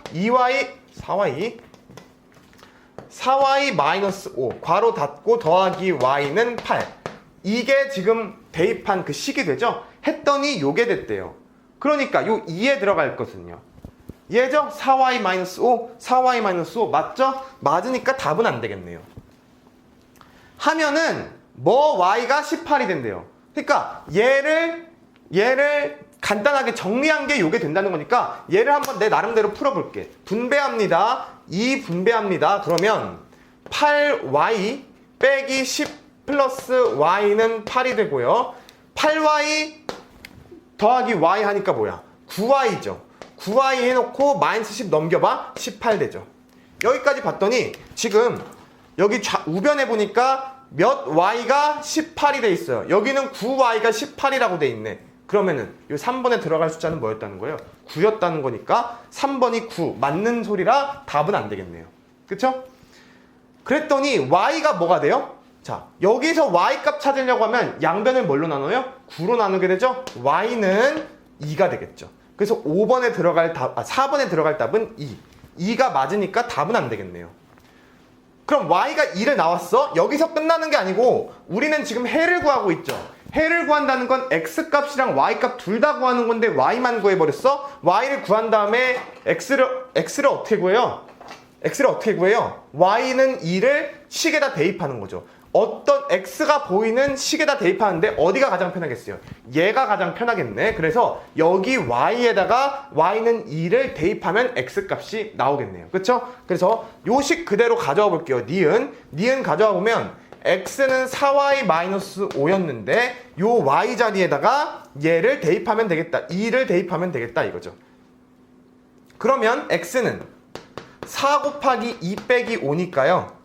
Speaker 1: 4y-5 괄호 닫고 더하기 y는 8. 이게 지금 대입한 그 식이 되죠? 했더니 요게 됐대요. 그러니까 요 2에 들어갈 것은요, 얘죠? 4y-5 4y-5 맞죠? 맞으니까 답은 안 되겠네요. 하면은 뭐 y가 18이 된대요. 그러니까 얘를 간단하게 정리한 게 요게 된다는 거니까 얘를 한번 내 나름대로 풀어볼게. 분배합니다. 2 분배합니다. 그러면 8y 빼기 10 플러스 y는 8이 되고요. 8y 더하기 y 하니까 뭐야? 9y죠. 9y 해놓고 마이너스 10 넘겨봐. 18 되죠. 여기까지 봤더니 지금 여기 우변에 보니까 몇 y가 18이 돼 있어요. 여기는 9y가 18이라고 돼 있네. 그러면은 이 3번에 들어갈 숫자는 뭐였다는 거예요? 9였다는 거니까 3번이 9 맞는 소리라 답은 안 되겠네요. 그쵸? 그랬더니 y가 뭐가 돼요? 자, 여기서 y값 찾으려고 하면 양변을 뭘로 나눠요? 9로 나누게 되죠? y는 2가 되겠죠. 그래서 5번에 들어갈 답, 4번에 들어갈 답은 2. 2가 맞으니까 답은 안 되겠네요. 그럼 y가 2를 나왔어? 여기서 끝나는 게 아니고 우리는 지금 해를 구하고 있죠. 해를 구한다는 건 x값이랑 y값 둘 다 구하는 건데 y만 구해버렸어? y를 구한 다음에 x를 어떻게 구해요? x를 어떻게 구해요? y는 2를 식에다 대입하는 거죠. 어떤 x가 보이는 식에다 대입하는데 어디가 가장 편하겠어요? 얘가 가장 편하겠네. 그래서 여기 y에다가 y는 2를 대입하면 x값이 나오겠네요. 그쵸? 그래서 요 식 그대로 가져와 볼게요. 니은 가져와 보면 x는 4y-5였는데 요 y 자리에다가 얘를 대입하면 되겠다. 2를 대입하면 되겠다 이거죠. 그러면 x는 4 곱하기 2 빼기 5니까요.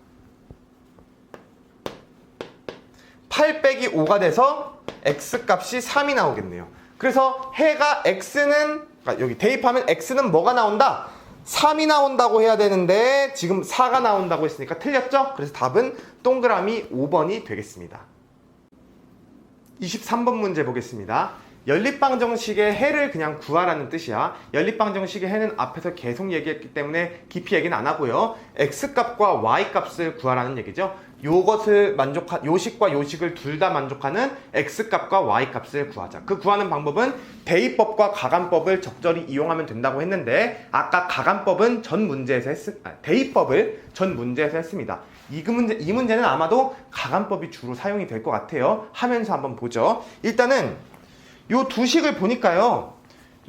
Speaker 1: 8 빼기 5가 돼서 x값이 3이 나오겠네요. 그래서 해가 x는 여기 대입하면 x는 뭐가 나온다? 3이 나온다고 해야 되는데 지금 4가 나온다고 했으니까 틀렸죠? 그래서 답은 동그라미 5번이 되겠습니다. 23번 문제 보겠습니다. 연립방정식의 해를 그냥 구하라는 뜻이야. 연립방정식의 해는 앞에서 계속 얘기했기 때문에 깊이 얘기는 안 하고요. x값과 y값을 구하라는 얘기죠. 요식과 요식을 둘 다 만족하는 x값과 y값을 구하자. 그 구하는 방법은 대입법과 가간법을 적절히 이용하면 된다고 했는데 아까 가간법은 대입법을 전 문제에서 했습니다. 이 문제는 아마도 가간법이 주로 사용이 될 것 같아요. 하면서 한번 보죠. 일단은 요 두 식을 보니까요.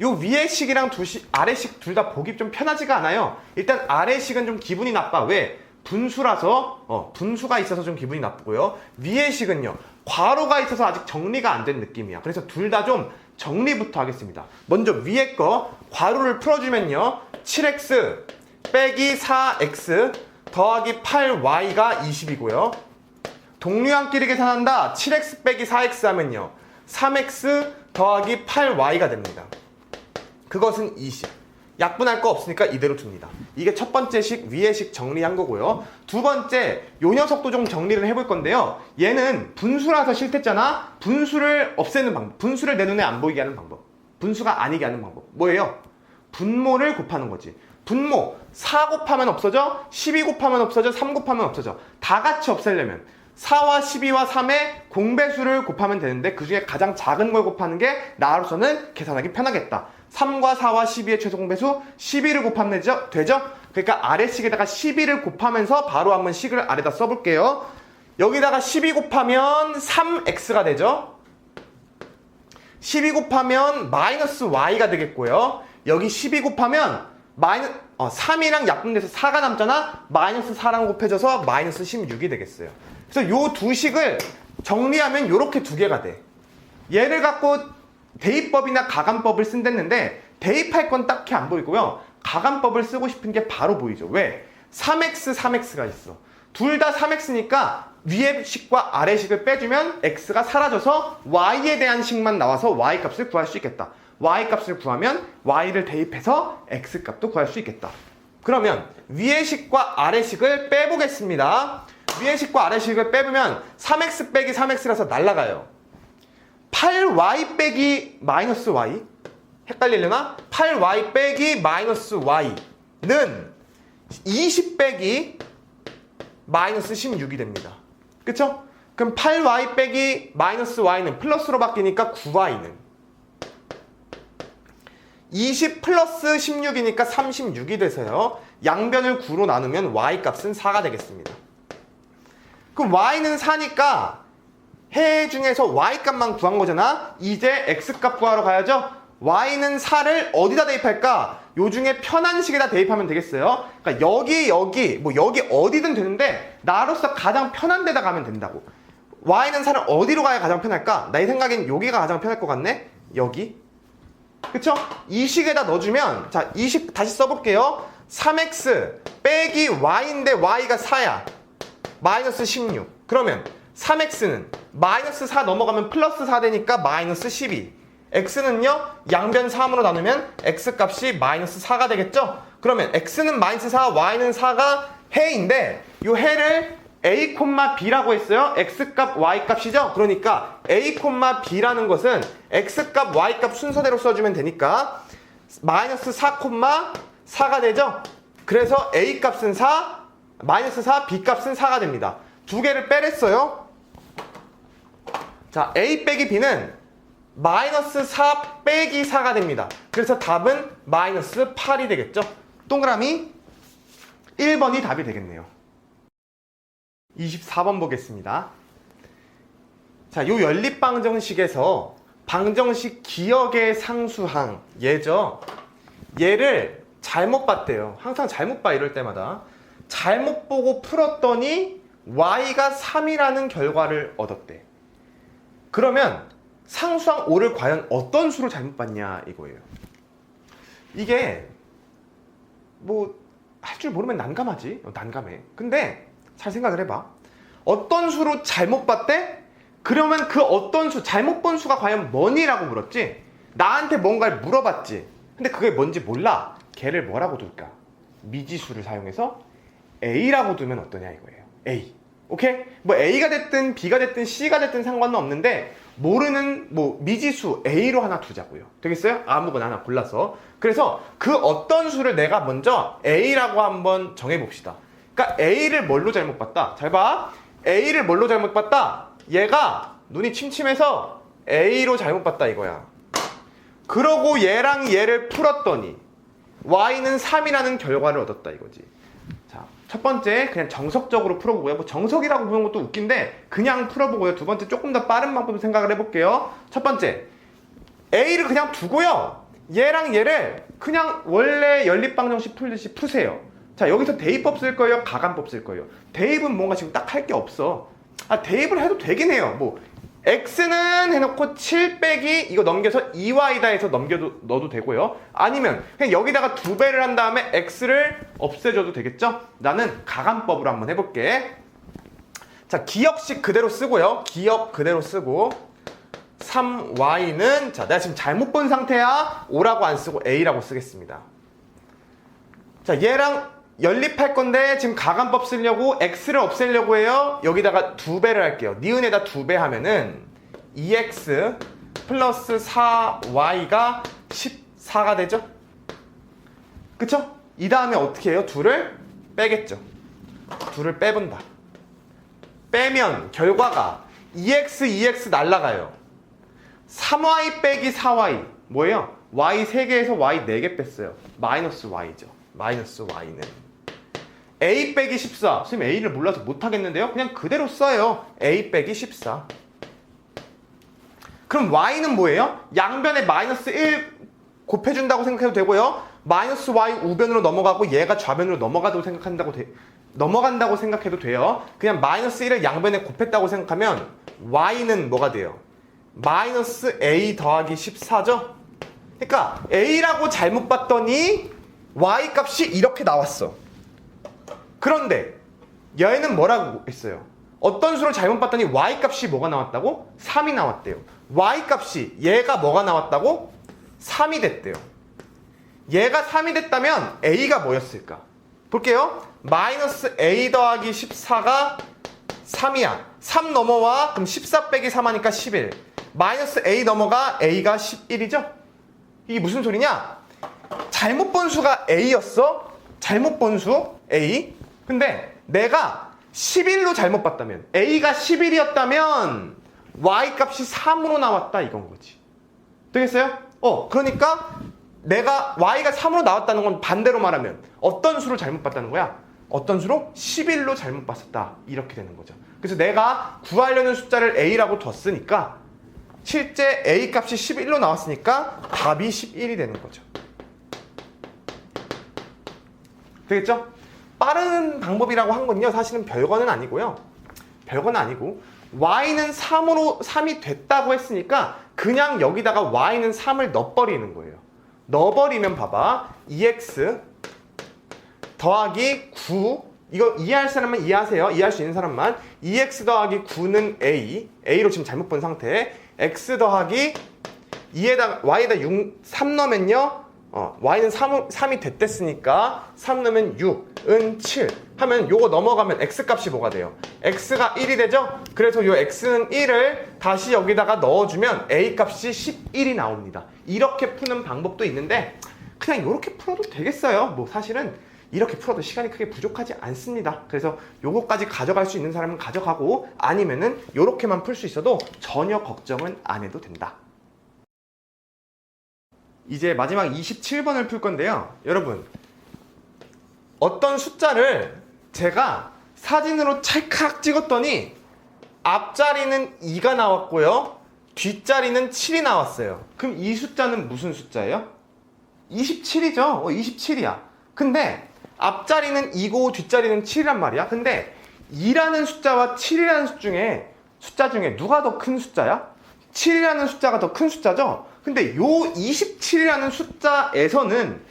Speaker 1: 요 위의 식이랑 아래 식 둘 다 보기 좀 편하지가 않아요. 일단 아래 식은 좀 기분이 나빠. 왜? 분수라서 분수가 있어서 좀 기분이 나쁘고요. 위의 식은요. 괄호가 있어서 아직 정리가 안 된 느낌이야. 그래서 둘 다 좀 정리부터 하겠습니다. 먼저 위에 거 괄호를 풀어주면요. 7x 빼기 4x 더하기 8y가 20이고요. 동류항끼리 계산한다. 7x 빼기 4x 하면요. 3x 더하기 8y가 됩니다. 그것은 20. 약분할 거 없으니까 이대로 둡니다. 이게 첫 번째 식, 위의 식 정리한 거고요. 두 번째, 요 녀석도 좀 정리를 해볼 건데요. 얘는 분수라서 싫댔잖아. 분수를 없애는 방법. 분수를 내 눈에 안 보이게 하는 방법. 분수가 아니게 하는 방법. 뭐예요? 분모를 곱하는 거지. 분모, 4 곱하면 없어져, 12 곱하면 없어져, 3 곱하면 없어져. 다 같이 없애려면 4와 12와 3의 공배수를 곱하면 되는데 그 중에 가장 작은 걸 곱하는 게 나로서는 계산하기 편하겠다. 3과 4와 12의 최소 공배수 12를 곱하면 되죠? 그러니까 아래식에다가 12를 곱하면서 바로 한번 식을 아래다 써볼게요. 여기다가 12 곱하면 3x가 되죠? 12 곱하면 마이너스 y가 되겠고요. 여기 12 곱하면 3이랑 약분돼서 4가 남잖아? 마이너스 4랑 곱해져서 마이너스 16이 되겠어요. 그래서 요 두 식을 정리하면 요렇게 두 개가 돼. 얘를 갖고 대입법이나 가간법을 쓴댔는데 대입할 건 딱히 안 보이고요. 가간법을 쓰고 싶은 게 바로 보이죠. 왜? 3x, 3x가 있어. 둘 다 3x니까 위의 식과 아래 식을 빼주면 x가 사라져서 y에 대한 식만 나와서 y값을 구할 수 있겠다. y값을 구하면 y를 대입해서 x값도 구할 수 있겠다. 그러면 위의 식과 아래 식을 빼보겠습니다. 위의 식과 아래 식을 빼보면 3x 빼기 3x라서 날라가요. 8y 빼기 마이너스 y 헷갈리려나? 8y 빼기 마이너스 y는 20 빼기 마이너스 16이 됩니다. 그쵸? 그럼 8y 빼기 마이너스 y는 플러스로 바뀌니까 9y는 20 플러스 16이니까 36이 돼서요. 양변을 9로 나누면 y값은 4가 되겠습니다. 그럼 y는 4니까 해 중에서 y값만 구한 거잖아. 이제 x값 구하러 가야죠. y는 4를 어디다 대입할까? 요 중에 편한 식에다 대입하면 되겠어요. 그러니까 여기 어디든 되는데 나로서 가장 편한 데다 가면 된다고. y는 4를 어디로 가야 가장 편할까? 내 생각엔 여기가 가장 편할 것 같네. 여기. 그쵸? 이 식에다 넣어주면 자, 이 식 다시 써볼게요. 3x 빼기 y인데 y가 4야. 마이너스 16. 그러면 3x는 마이너스 4 넘어가면 플러스 4 되니까 마이너스 12. x는요 양변 3으로 나누면 x값이 마이너스 4가 되겠죠? 그러면 x는 마이너스 4, y는 4가 해인데 이 해를 a, b라고 했어요. x값, y값이죠? 그러니까 a, b라는 것은 x값, y값 순서대로 써주면 되니까 마이너스 4, 4가 되죠? 그래서 a값은 4, 마이너스 4, b값은 4가 됩니다. 두 개를 빼랬어요. 자, a 빼기 b는 마이너스 4 빼기 4가 됩니다. 그래서 답은 마이너스 8이 되겠죠? 동그라미 1번이 답이 되겠네요. 24번 보겠습니다. 자, 요 연립방정식에서 방정식 기억의 상수항 얘죠? 얘를 잘못 봤대요. 항상 잘못 봐 이럴 때마다. 잘못 보고 풀었더니 y가 3이라는 결과를 얻었대. 그러면 상수항 5를 과연 어떤 수로 잘못 봤냐 이거예요. 이게 뭐 할 줄 모르면 난감하지. 난감해. 근데 잘 생각을 해봐. 어떤 수로 잘못 봤대? 그러면 그 어떤 수, 잘못 본 수가 과연 뭐니라고 물었지? 나한테 뭔가를 물어봤지. 근데 그게 뭔지 몰라. 걔를 뭐라고 둘까? 미지수를 사용해서 A라고 두면 어떠냐 이거예요. A. 오케이? 뭐 A가 됐든 B가 됐든 C가 됐든 상관은 없는데 모르는 뭐 미지수 A로 하나 두자고요. 되겠어요? 아무거나 하나 골라서. 그래서 그 어떤 수를 내가 먼저 A라고 한번 정해봅시다. 그러니까 A를 뭘로 잘못 봤다? 잘 봐. A를 뭘로 잘못 봤다? 얘가 눈이 침침해서 A로 잘못 봤다 이거야. 그러고 얘랑 얘를 풀었더니 Y는 3이라는 결과를 얻었다 이거지. 자, 첫 번째 그냥 정석적으로 풀어보고요. 뭐 정석이라고 보는 것도 웃긴데 그냥 풀어보고요. 두 번째 조금 더 빠른 방법을 생각을 해볼게요. 첫 번째 A를 그냥 두고요. 얘랑 얘를 그냥 원래 연립방정식 풀듯이 푸세요. 자, 여기서 대입법 쓸 거예요? 가간법 쓸 거예요? 대입은 뭔가 지금 딱 할 게 없어. 아, 대입을 해도 되긴 해요. 뭐 x는 해놓고 7 빼기 이거 넘겨서 2y다 해서 넣어도 되고요. 아니면 그냥 여기다가 2배를 한 다음에 x를 없애줘도 되겠죠? 나는 가간법으로 한번 해볼게. 자, 기억식 그대로 쓰고요. 기억 그대로 쓰고 3y는 자, 내가 지금 잘못 본 상태야. 5라고 안 쓰고 a라고 쓰겠습니다. 자, 얘랑 연립할 건데 지금 가간법 쓰려고 x를 없애려고 해요. 여기다가 2배를 할게요. 니은에다 2배 하면은 2x 플러스 4y가 14가 되죠? 그쵸? 이 다음에 어떻게 해요? 2를 빼겠죠. 2를 빼본다. 빼면 결과가 2x 날라가요. 3y 빼기 4y 뭐예요? y 3개에서 y 4개 뺐어요. 마이너스 y죠. 마이너스 y는 a 빼기 14. 선생님 a를 몰라서 못하겠는데요? 그냥 그대로 써요. a 빼기 14. 그럼 y는 뭐예요? 양변에 마이너스 1 곱해준다고 생각해도 되고요. 마이너스 y 우변으로 넘어가고 얘가 좌변으로 넘어간다고 생각해도 돼요. 그냥 마이너스 1을 양변에 곱했다고 생각하면 y는 뭐가 돼요? 마이너스 a 더하기 14죠? 그러니까 a라고 잘못 봤더니 y 값이 이렇게 나왔어. 그런데 얘는 뭐라고 했어요? 어떤 수를 잘못 봤더니 y 값이 뭐가 나왔다고? 3이 나왔대요. y 값이 얘가 뭐가 나왔다고? 3이 됐대요. 얘가 3이 됐다면 a가 뭐였을까? 볼게요. 마이너스 a 더하기 14가 3이야. 3 넘어와. 그럼 14 빼기 3 하니까 11. 마이너스 a 넘어가 a가 11이죠? 이게 무슨 소리냐? 잘못 본 수가 a였어. 잘못 본 수 a. 근데 내가 11로 잘못 봤다면 a가 11이었다면 y 값이 3으로 나왔다 이건 거지. 되겠어요? 그러니까 내가 y가 3으로 나왔다는 건 반대로 말하면 어떤 수를 잘못 봤다는 거야? 어떤 수로? 11로 잘못 봤었다. 이렇게 되는 거죠. 그래서 내가 구하려는 숫자를 a라고 뒀으니까 실제 a 값이 11로 나왔으니까 답이 11이 되는 거죠. 되겠죠? 빠른 방법이라고 한 건요, 사실은 별거는 아니고요. 별거는 아니고 y는 3이 됐다고 했으니까 그냥 여기다가 y는 3을 넣어버리는 거예요. 넣어버리면 봐봐. 2x 더하기 9 이거 이해할 사람만 이해하세요. 이해할 수 있는 사람만. 2x 더하기 9는 a로 지금 잘못 본 상태. x 더하기 2에다가 y에다 3 넣으면요 y는 3이 됐댔으니까 3 넣으면 6은 7 하면 요거 넘어가면 x 값이 뭐가 돼요? x가 1이 되죠? 그래서 요 x는 1을 다시 여기다가 넣어주면 a 값이 11이 나옵니다. 이렇게 푸는 방법도 있는데 그냥 이렇게 풀어도 되겠어요. 뭐 사실은 이렇게 풀어도 시간이 크게 부족하지 않습니다. 그래서 요거까지 가져갈 수 있는 사람은 가져가고 아니면은 요렇게만 풀 수 있어도 전혀 걱정은 안 해도 된다. 이제 마지막 27번을 풀 건데요. 여러분, 어떤 숫자를 제가 사진으로 찰칵 찍었더니 앞자리는 2가 나왔고요. 뒷자리는 7이 나왔어요. 그럼 이 숫자는 무슨 숫자예요? 27이죠. 27이야. 근데 앞자리는 2고 뒷자리는 7이란 말이야. 근데 2라는 숫자와 7이라는 숫자 중에 누가 더 큰 숫자야? 7이라는 숫자가 더 큰 숫자죠? 근데 요 27이라는 숫자에서는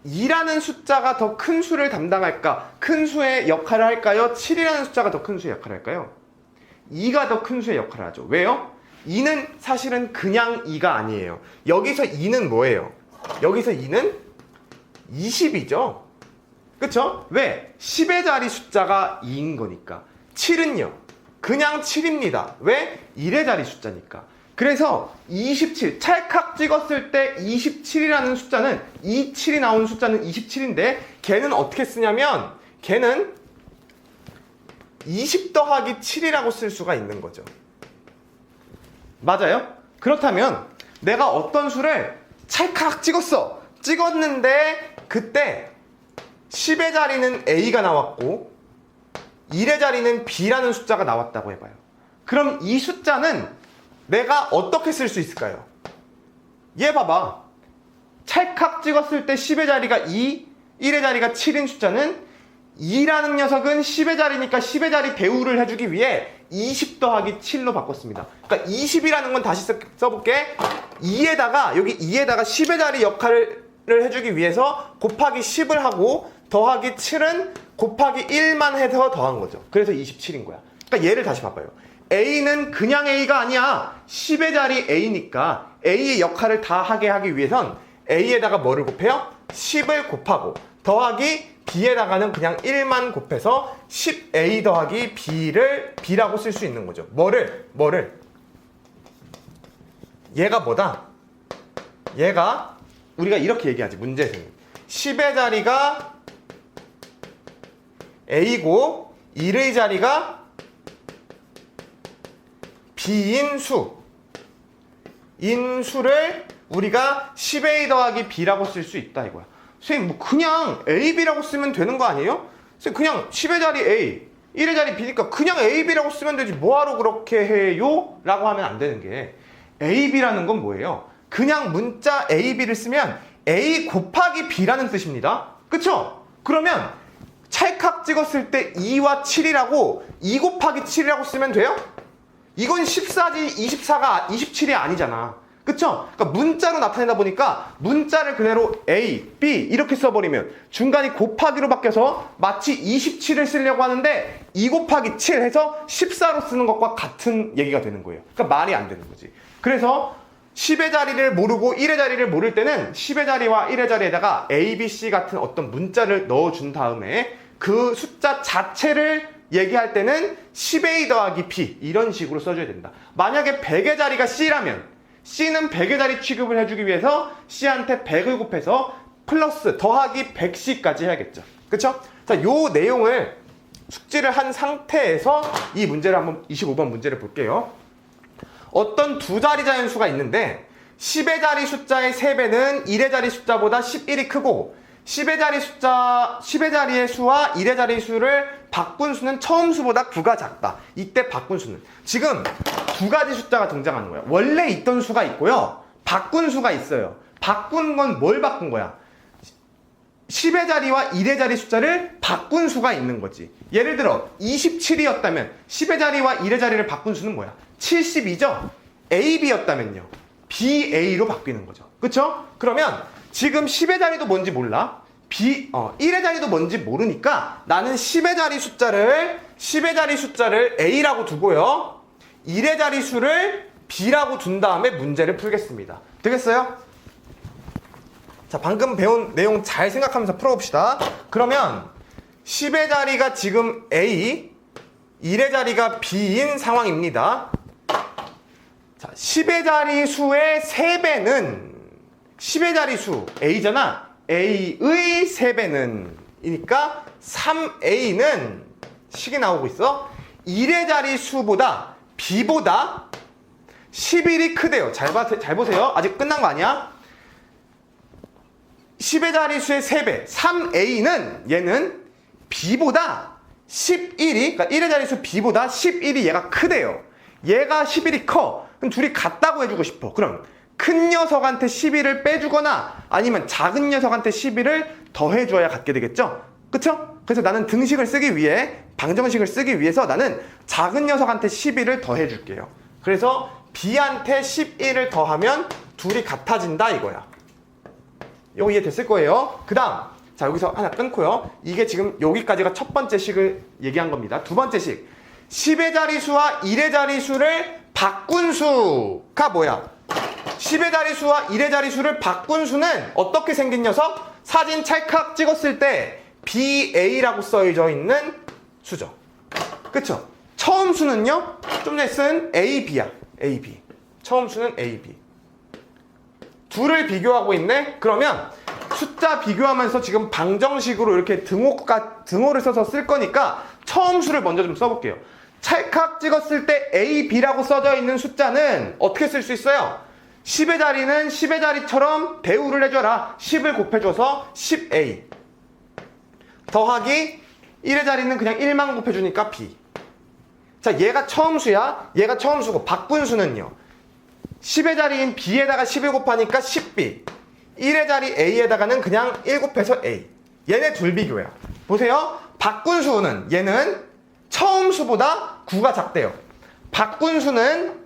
Speaker 1: 2라는 숫자가 더 큰 수를 담당할까? 큰 수의 역할을 할까요? 7이라는 숫자가 더 큰 수의 역할을 할까요? 2가 더 큰 수의 역할을 하죠. 왜요? 2는 사실은 그냥 2가 아니에요. 여기서 2는 뭐예요? 여기서 2는 20이죠. 그쵸? 왜? 10의 자리 숫자가 2인 거니까. 7은요. 그냥 7입니다. 왜? 1의 자리 숫자니까. 그래서 27, 찰칵 찍었을 때 27이라는 숫자는 27이 나오는 숫자는 27인데 걔는 어떻게 쓰냐면 걔는 20 더하기 7이라고 쓸 수가 있는 거죠. 맞아요? 그렇다면 내가 어떤 수를 찰칵 찍었는데 그때 10의 자리는 A가 나왔고 1의 자리는 B라는 숫자가 나왔다고 해봐요. 그럼 이 숫자는 내가 어떻게 쓸 수 있을까요? 얘 봐봐. 찰칵 찍었을 때 10의 자리가 2, 1의 자리가 7인 숫자는 2라는 녀석은 10의 자리니까 10의 자리 배우를 해주기 위해 20 더하기 7로 바꿨습니다. 그러니까 20이라는 건 다시 써볼게. 2에다가 여기 2에다가 10의 자리 역할을 해주기 위해서 곱하기 10을 하고 더하기 7은 곱하기 1만 해서 더한 거죠. 그래서 27인 거야. 그러니까 얘를 다시 봐봐요. A는 그냥 A가 아니야. 10의 자리 A니까 A의 역할을 다 하기 위해선 A에다가 뭐를 곱해요? 10을 곱하고 더하기 B에다가는 그냥 1만 곱해서 10A 더하기 B라고 쓸 수 있는 거죠. 뭐를? 얘가 뭐다? 얘가 우리가 이렇게 얘기하지, 문제에서는. 10의 자리가 A고 1의 자리가 B인 수를 우리가 10A 더하기 B라고 쓸 수 있다 이거야. 선생님 뭐 그냥 A, B라고 쓰면 되는 거 아니에요? 선생님 그냥 10의 자리 A, 1의 자리 B니까 그냥 A, B라고 쓰면 되지 뭐하러 그렇게 해요? 라고 하면 안 되는 게 A, B라는 건 뭐예요? 그냥 문자 A, B를 쓰면 A 곱하기 B라는 뜻입니다. 그쵸? 그러면 찰칵 찍었을 때 2와 7이라고 2 곱하기 7이라고 쓰면 돼요? 이건 14지 27이 아니잖아. 그쵸? 그러니까 문자로 나타내다 보니까 문자를 그대로 A, B 이렇게 써버리면 중간이 곱하기로 바뀌어서 마치 27을 쓰려고 하는데 2 곱하기 7 해서 14로 쓰는 것과 같은 얘기가 되는 거예요. 그러니까 말이 안 되는 거지. 그래서 10의 자리를 모르고 1의 자리를 모를 때는 10의 자리와 1의 자리에다가 A, B, C 같은 어떤 문자를 넣어준 다음에 그 숫자 자체를 얘기할 때는 10A 더하기 B 이런 식으로 써줘야 된다. 만약에 100의 자리가 C라면 C는 100의 자리 취급을 해주기 위해서 C한테 100을 곱해서 플러스 더하기 100C까지 해야겠죠. 그쵸? 자, 요 내용을 숙지를 한 상태에서 이 문제를 한번 25번 문제를 볼게요. 어떤 두 자리 자연수가 있는데 10의 자리 숫자의 3배는 1의 자리 숫자보다 11이 크고 10의 자리의 수와 1의 자리 수를 바꾼 수는 처음 수보다 9가 작다. 이때 바꾼 수는 지금 두 가지 숫자가 등장하는 거야. 원래 있던 수가 있고요. 바꾼 수가 있어요. 바꾼 건 뭘 바꾼 거야? 10의 자리와 1의 자리 숫자를 바꾼 수가 있는 거지. 예를 들어 27이었다면 10의 자리와 1의 자리를 바꾼 수는 뭐야? 72죠? AB였다면요. BA로 바뀌는 거죠. 그쵸? 그러면 지금 10의 자리도 뭔지 몰라. 1의 자리도 뭔지 모르니까 나는 10의 자리 숫자를 A라고 두고요. 1의 자리 수를 B라고 둔 다음에 문제를 풀겠습니다. 되겠어요? 자, 방금 배운 내용 잘 생각하면서 풀어봅시다. 그러면 10의 자리가 지금 A, 1의 자리가 B인 상황입니다. 자, 10의 자리 수의 3배는 10의 자리 수 A잖아. A의 3배는 이니까 3A는 식이 나오고 있어. 1의 자리 수보다 B보다 11이 크대요. 잘 보세요. 아직 끝난 거 아니야? 10의 자리 수의 3배 3A는 얘는 B보다 11이 그러니까 1의 자리 수 B보다 11이 얘가 크대요. 얘가 11이 커. 그럼 둘이 같다고 해주고 싶어. 그럼 큰 녀석한테 11을 빼주거나 아니면 작은 녀석한테 11을 더해줘야 같게 되겠죠? 그쵸? 그래서 나는 등식을 쓰기 위해 방정식을 쓰기 위해서 나는 작은 녀석한테 11을 더해줄게요. 그래서 B한테 11을 더하면 둘이 같아진다 이거야. 이거 이해됐을 거예요. 그 다음 자 여기서 하나 끊고요. 이게 지금 여기까지가 첫 번째 식을 얘기한 겁니다. 두 번째 식 10의 자리수와 1의 자리수를 바꾼 수가 뭐야? 10의 자리수와 1의 자리수를 바꾼 수는 어떻게 생긴 녀석? 사진 찰칵 찍었을 때 BA라고 써져 있는 수죠. 그쵸? 처음 수는요, 좀 전에 쓴 A, B야. A, B. 처음 수는 A, B. 둘을 비교하고 있네? 그러면 숫자 비교하면서 지금 방정식으로 이렇게 등호를 써서 쓸 거니까 처음 수를 먼저 좀 써볼게요. 찰칵 찍었을 때 A, B라고 써져 있는 숫자는 어떻게 쓸 수 있어요? 10의 자리는 10의 자리처럼 대우를 해줘라. 10을 곱해줘서 10A. 더하기 1의 자리는 그냥 1만 곱해주니까 B. 자, 얘가 처음 수야. 얘가 처음 수고 바꾼수는요. 10의 자리인 B에다가 10을 곱하니까 10B. 1의 자리 A에다가는 그냥 1 곱해서 A. 얘네 둘 비교야. 보세요. 바꾼수는 얘는 처음 수보다 9가 작대요. 바꾼수는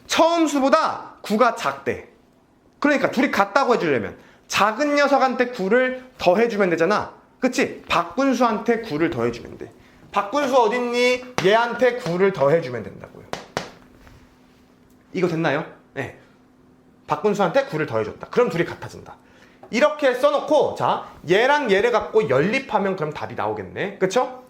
Speaker 1: 처음 수보다 9가 작대. 그러니까 둘이 같다고 해주려면 작은 녀석한테 9를 더해주면 되잖아. 그치? 바꾼수한테 9를 더해주면 돼. 바꾼수 어딨니? 얘한테 9를 더해주면 된다고요. 이거 됐나요? 네. 바꾼수한테 9를 더해줬다. 그럼 둘이 같아진다. 이렇게 써놓고 자 얘랑 얘를 갖고 연립하면 그럼 답이 나오겠네. 그쵸?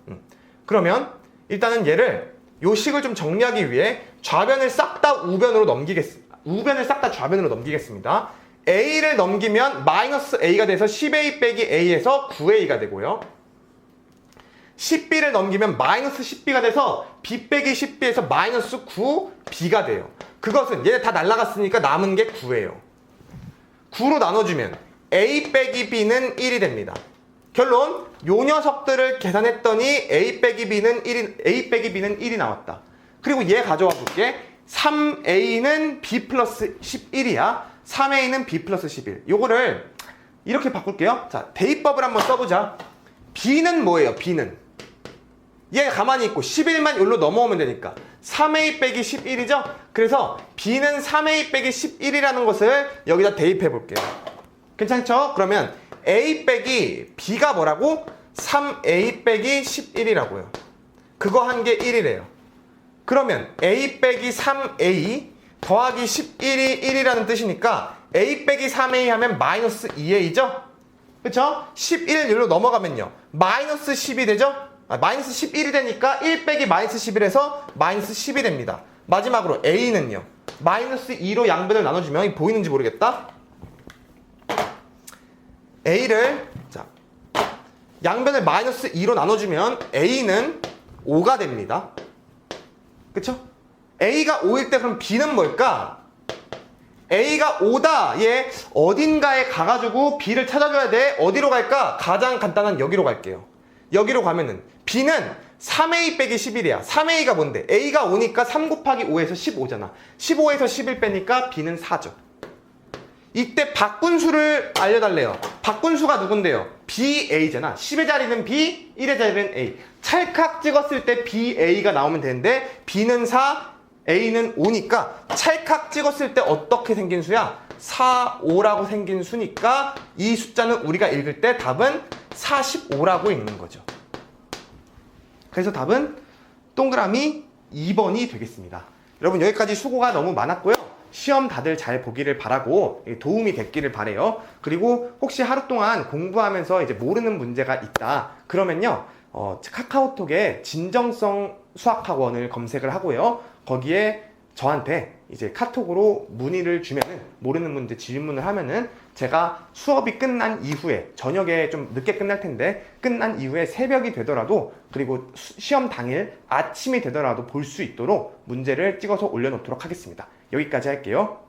Speaker 1: 그러면 일단은 얘를 요 식을 좀 정리하기 위해 좌변을 싹 다 우변으로 넘기겠습니다. 우변을 싹 다 좌변으로 넘기겠습니다. A를 넘기면 마이너스 A가 돼서 10A 빼기 A에서 9A가 되고요. 10B를 넘기면 마이너스 10B가 돼서 B 빼기 10B에서 마이너스 9B가 돼요. 그것은 얘네 다 날라갔으니까 남은 게 9예요. 9로 나눠주면 A 빼기 B는 1이 됩니다. 결론, 요 녀석들을 계산했더니 A 빼기 B는 1이 나왔다. 그리고 얘 가져와 볼게. 3A는 B 플러스 11이야. 3A는 B 플러스 11. 요거를 이렇게 바꿀게요. 자, 대입법을 한번 써보자. B는 뭐예요? B는 얘 가만히 있고 11만 여기로 넘어오면 되니까 3A 빼기 11이죠? 그래서 B는 3A 빼기 11이라는 것을 여기다 대입해 볼게요. 괜찮죠? 그러면 A 빼기 B가 뭐라고? 3A 빼기 11이라고요. 그거 한 게 1이래요. 그러면 A 빼기 3A 더하기 11이 1이라는 뜻이니까 A 빼기 3A 하면 마이너스 2A죠? 그쵸? 11로 넘어가면요. 마이너스 10이 되죠? 마이너스 11이 되니까 1 빼기 마이너스 11에서 마이너스 10이 됩니다. 마지막으로 A는요. 마이너스 2로 양변을 나눠주면 보이는지 모르겠다. A를 자 양변을 마이너스 2로 나눠주면 A는 5가 됩니다. 그쵸? A가 5일 때 그럼 B는 뭘까? A가 5다. 얘 어딘가에 가가지고 B를 찾아줘야 돼. 어디로 갈까? 가장 간단한 여기로 갈게요. 여기로 가면은 B는 3A 빼기 11이야. 3A가 뭔데? A가 5니까 3 곱하기 5에서 15잖아. 15에서 11 빼니까 B는 4죠. 이때 바꾼수를 알려달래요. 바꾼수가 누군데요? BA잖아. 10의 자리는 B, 1의 자리는 A. 찰칵 찍었을 때 BA가 나오면 되는데 B는 4, A는 5니까 찰칵 찍었을 때 어떻게 생긴 수야? 4, 5라고 생긴 수니까 이 숫자는 우리가 읽을 때 답은 45라고 읽는 거죠. 그래서 답은 동그라미 2번이 되겠습니다. 여러분 여기까지 수고가 너무 많았고요. 시험 다들 잘 보기를 바라고 도움이 됐기를 바래요. 그리고 혹시 하루 동안 공부하면서 이제 모르는 문제가 있다. 그러면요. 카카오톡에 진정성 수학학원을 검색을 하고요. 거기에 저한테 이제 카톡으로 문의를 주면은 모르는 문제 질문을 하면은 제가 수업이 끝난 이후에 저녁에 좀 늦게 끝날 텐데 끝난 이후에 새벽이 되더라도 그리고 시험 당일 아침이 되더라도 볼 수 있도록 문제를 찍어서 올려놓도록 하겠습니다. 여기까지 할게요.